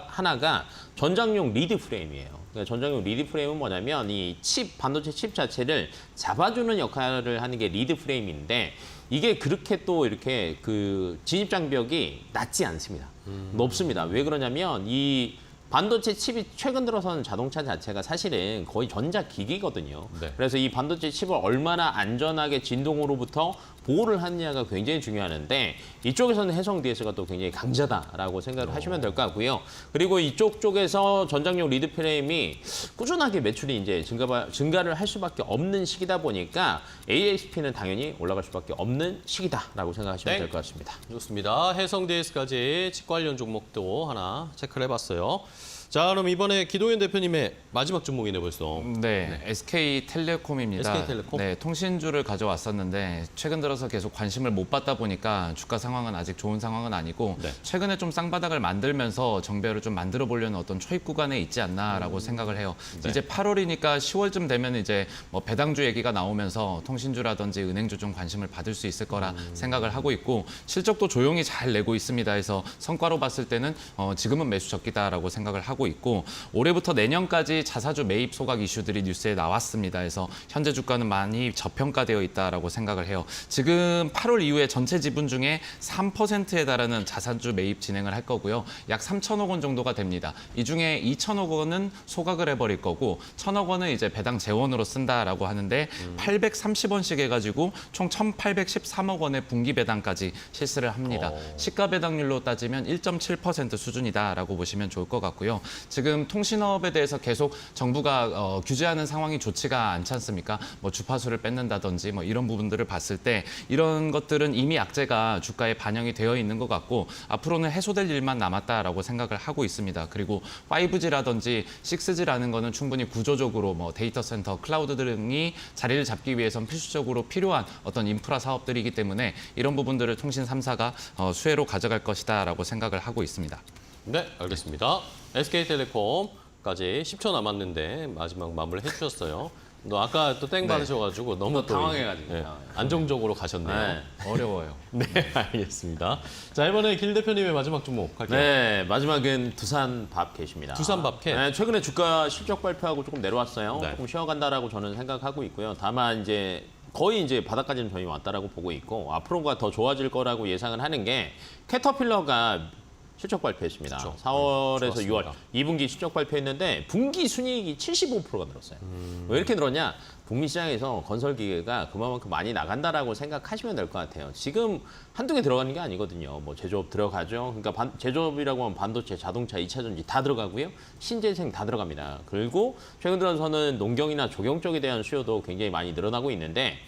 하나가 전장용 리드 프레임이에요. 그러니까 전장용 리드 프레임은 뭐냐면 이 반도체 칩 자체를 잡아주는 역할을 하는 게 리드 프레임인데 이게 그렇게 또 이렇게 그 진입 장벽이 낮지 않습니다. 높습니다. 왜 그러냐면 이 반도체 칩이 최근 들어서는 자동차 자체가 사실은 거의 전자기기거든요. 네. 그래서 이 반도체 칩을 얼마나 안전하게 진동으로부터 보호를 하느냐가 굉장히 중요하는데 이쪽에서는 해성 DS가 또 굉장히 강자다라고 생각을 하시면 될 것 같고요. 그리고 이쪽 쪽에서 전장용 리드 프레임이 꾸준하게 매출이 이제 증가를 할 수밖에 없는 시기다 보니까 ASP는 당연히 올라갈 수밖에 없는 시기다라고 생각하시면 네. 될 것 같습니다. 좋습니다. 해성 DS까지 칩 관련 종목도 하나 체크를 해봤어요. 자, 그럼 이번에 기동현 대표님의 마지막 종목이네 벌써. 네, SK텔레콤입니다. SK텔레콤? 네, 통신주를 가져왔었는데 최근 들어서 계속 관심을 못 받다 보니까 주가 상황은 아직 좋은 상황은 아니고 네. 최근에 좀 쌍바닥을 만들면서 정배를 좀 만들어 보려는 어떤 초입 구간에 있지 않나라고 생각을 해요. 네. 이제 8월이니까 10월쯤 되면 이제 뭐 배당주 얘기가 나오면서 통신주라든지 은행주 좀 관심을 받을 수 있을 거라 생각을 하고 있고 실적도 조용히 잘 내고 있습니다. 해서 성과로 봤을 때는 지금은 매수 적기다라고 생각을 하고 있고 올해부터 내년까지 자사주 매입 소각 이슈들이 뉴스에 나왔습니다. 그래서 현재 주가는 많이 저평가되어 있다라고 생각을 해요. 지금 8월 이후에 전체 지분 중에 3%에 달하는 자사주 매입 진행을 할 거고요. 약 3천억 원 정도가 됩니다. 이 중에 2천억 원은 소각을 해버릴 거고 1천억 원은 이제 배당 재원으로 쓴다라고 하는데 830원씩 해가지고 총 1,813억 원의 분기 배당까지 실시를 합니다. 시가 배당률로 따지면 1.7% 수준이다라고 보시면 좋을 것 같고요. 지금 통신업에 대해서 계속 정부가 규제하는 상황이 좋지가 않지 않습니까? 뭐 주파수를 뺏는다든지 뭐 이런 부분들을 봤을 때 이런 것들은 이미 악재가 주가에 반영이 되어 있는 것 같고 앞으로는 해소될 일만 남았다라고 생각을 하고 있습니다. 그리고 5G라든지 6G라는 거는 충분히 구조적으로 뭐 데이터 센터, 클라우드 등이 자리를 잡기 위해선 필수적으로 필요한 어떤 인프라 사업들이기 때문에 이런 부분들을 통신 3사가 수혜로 가져갈 것이다라고 생각을 하고 있습니다. 네, 알겠습니다. SK텔레콤까지 10초 남았는데 마지막 마무리 해주셨어요. 너 아까 또 땡 받으셔가지고 너무 또 당황해가지고. 예, 안정적으로 가셨네요. 네. 어려워요. 네, 알겠습니다. 자, 이번에 길 대표님의 마지막 종목 갈게요. 네, 마지막은 두산 밥캣입니다. 두산 밥캣? 네, 최근에 주가 실적 발표하고 조금 내려왔어요. 네. 조금 쉬어간다라고 저는 생각하고 있고요. 다만 이제 거의 이제 바닥까지는 저희 왔다라고 보고 있고 앞으로가 더 좋아질 거라고 예상을 하는 게 캐터필러가 실적 발표했습니다. 그렇죠. 4월에서 네, 6월 좋았습니다. 2분기 실적 발표했는데 분기 순이익이 75%가 늘었어요. 왜 이렇게 늘었냐? 북미 시장에서 건설 기계가 그만큼 많이 나간다라고 생각하시면 될 것 같아요. 지금 한두 개 들어가는 게 아니거든요. 뭐 제조업 들어가죠. 그러니까 제조업이라고 하면 반도체, 자동차, 2차 전지 다 들어가고요. 신재생 다 들어갑니다. 그리고 최근 들어서는 농경이나 조경 쪽에 대한 수요도 굉장히 많이 늘어나고 있는데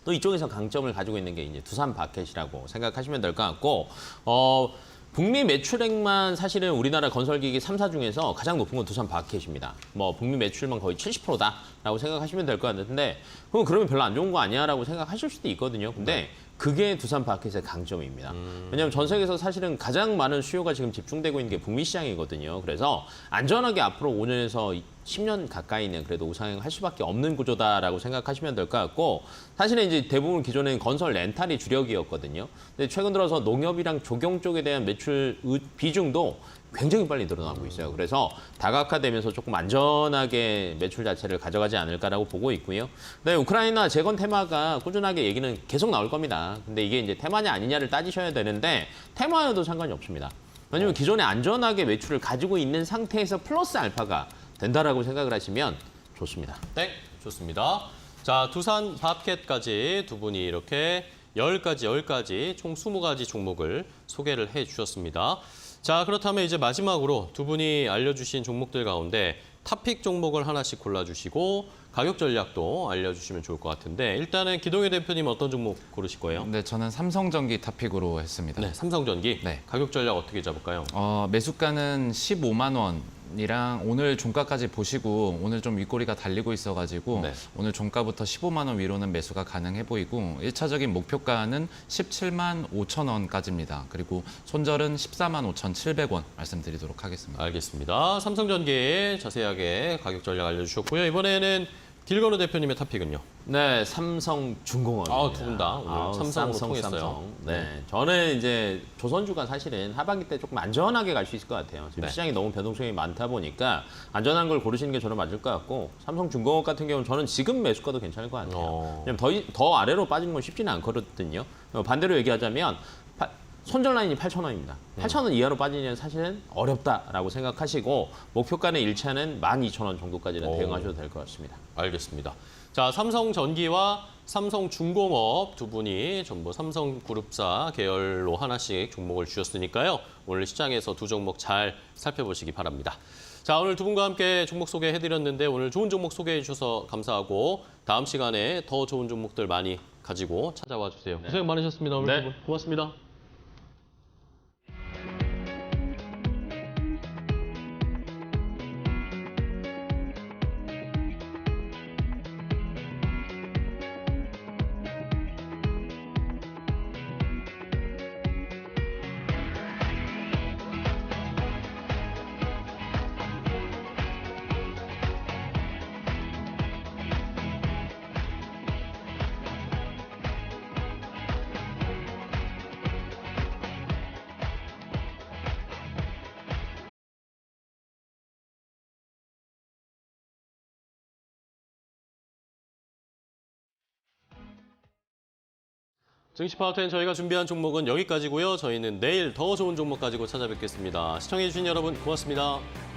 또 이쪽에서 강점을 가지고 있는 게 이제 두산 밥캣이라고 생각하시면 될 것 같고 북미 매출액만 사실은 우리나라 건설기기 3사 중에서 가장 높은 건 두산 밥캣입니다. 뭐 북미 매출만 거의 70%다라고 생각하시면 될 것 같은데 그러면 별로 안 좋은 거 아니야라고 생각하실 수도 있거든요. 근데 그게 두산 밥캣의 강점입니다. 왜냐하면 전 세계에서 사실은 가장 많은 수요가 지금 집중되고 있는 게 북미 시장이거든요. 그래서 안전하게 앞으로 5년에서 10년 가까이는 그래도 우상향할 수밖에 없는 구조다라고 생각하시면 될 것 같고 사실은 이제 대부분 기존에는 건설 렌탈이 주력이었거든요. 근데 최근 들어서 농협이랑 조경 쪽에 대한 매출 비중도 굉장히 빨리 늘어나고 있어요. 그래서 다각화되면서 조금 안전하게 매출 자체를 가져가지 않을까라고 보고 있고요. 네, 우크라이나 재건 테마가 꾸준하게 얘기는 계속 나올 겁니다. 근데 이게 이제 테마냐 아니냐를 따지셔야 되는데 테마여도 상관이 없습니다. 왜냐면 기존에 안전하게 매출을 가지고 있는 상태에서 플러스 알파가 된다라고 생각을 하시면 좋습니다. 네, 좋습니다. 자, 두산 밥캣까지 두 분이 이렇게 10가지 총 20가지 종목을 소개를 해주셨습니다. 자, 그렇다면 이제 마지막으로 두 분이 알려주신 종목들 가운데 탑픽 종목을 하나씩 골라주시고 가격 전략도 알려주시면 좋을 것 같은데 일단은 기동현 대표님 어떤 종목 고르실 거예요? 네, 저는 삼성전기 탑픽으로 했습니다. 네, 삼성전기. 네. 가격 전략 어떻게 잡을까요? 매수가는 15만 원이랑 오늘 종가까지 보시고 오늘 좀 윗꼬리가 달리고 있어가지고 네. 오늘 종가부터 15만 원 위로는 매수가 가능해 보이고 1차적인 목표가는 17만 5천 원까지입니다. 그리고 손절은 14만 5,700원 말씀드리도록 하겠습니다. 알겠습니다. 삼성전기 자세하게 가격 전략 알려주셨고요. 이번에는 길건우 대표님의 탑픽은요? 네, 삼성중공업. 두 분 다 오늘 삼성으로 통했어요. 네, 저는 이제 조선주가 사실은 하반기 때 조금 안전하게 갈 수 있을 것 같아요. 지금 네. 시장이 너무 변동성이 많다 보니까 안전한 걸 고르시는 게 저는 맞을 것 같고 삼성중공업 같은 경우는 저는 지금 매수가도 괜찮을 것 같아요. 왜냐면 더 아래로 빠지는 건 쉽지는 않거든요. 반대로 얘기하자면 손절 라인이 8,000원입니다. 8,000원 이하로 빠지면 사실은 어렵다라고 생각하시고 목표가는 일차는 12,000원 정도까지는 오. 대응하셔도 될 것 같습니다. 알겠습니다. 자, 삼성전기와 삼성중공업 두 분이 전부 삼성그룹사 계열로 하나씩 종목을 주셨으니까요. 오늘 시장에서 두 종목 잘 살펴보시기 바랍니다. 자, 오늘 두 분과 함께 종목 소개해드렸는데 오늘 좋은 종목 소개해 주셔서 감사하고 다음 시간에 더 좋은 종목들 많이 가지고 찾아와 주세요. 고생 많으셨습니다. 오늘 네. 두 분. 고맙습니다. 증시파워텐 저희가 준비한 종목은 여기까지고요. 저희는 내일 더 좋은 종목 가지고 찾아뵙겠습니다. 시청해주신 여러분 고맙습니다.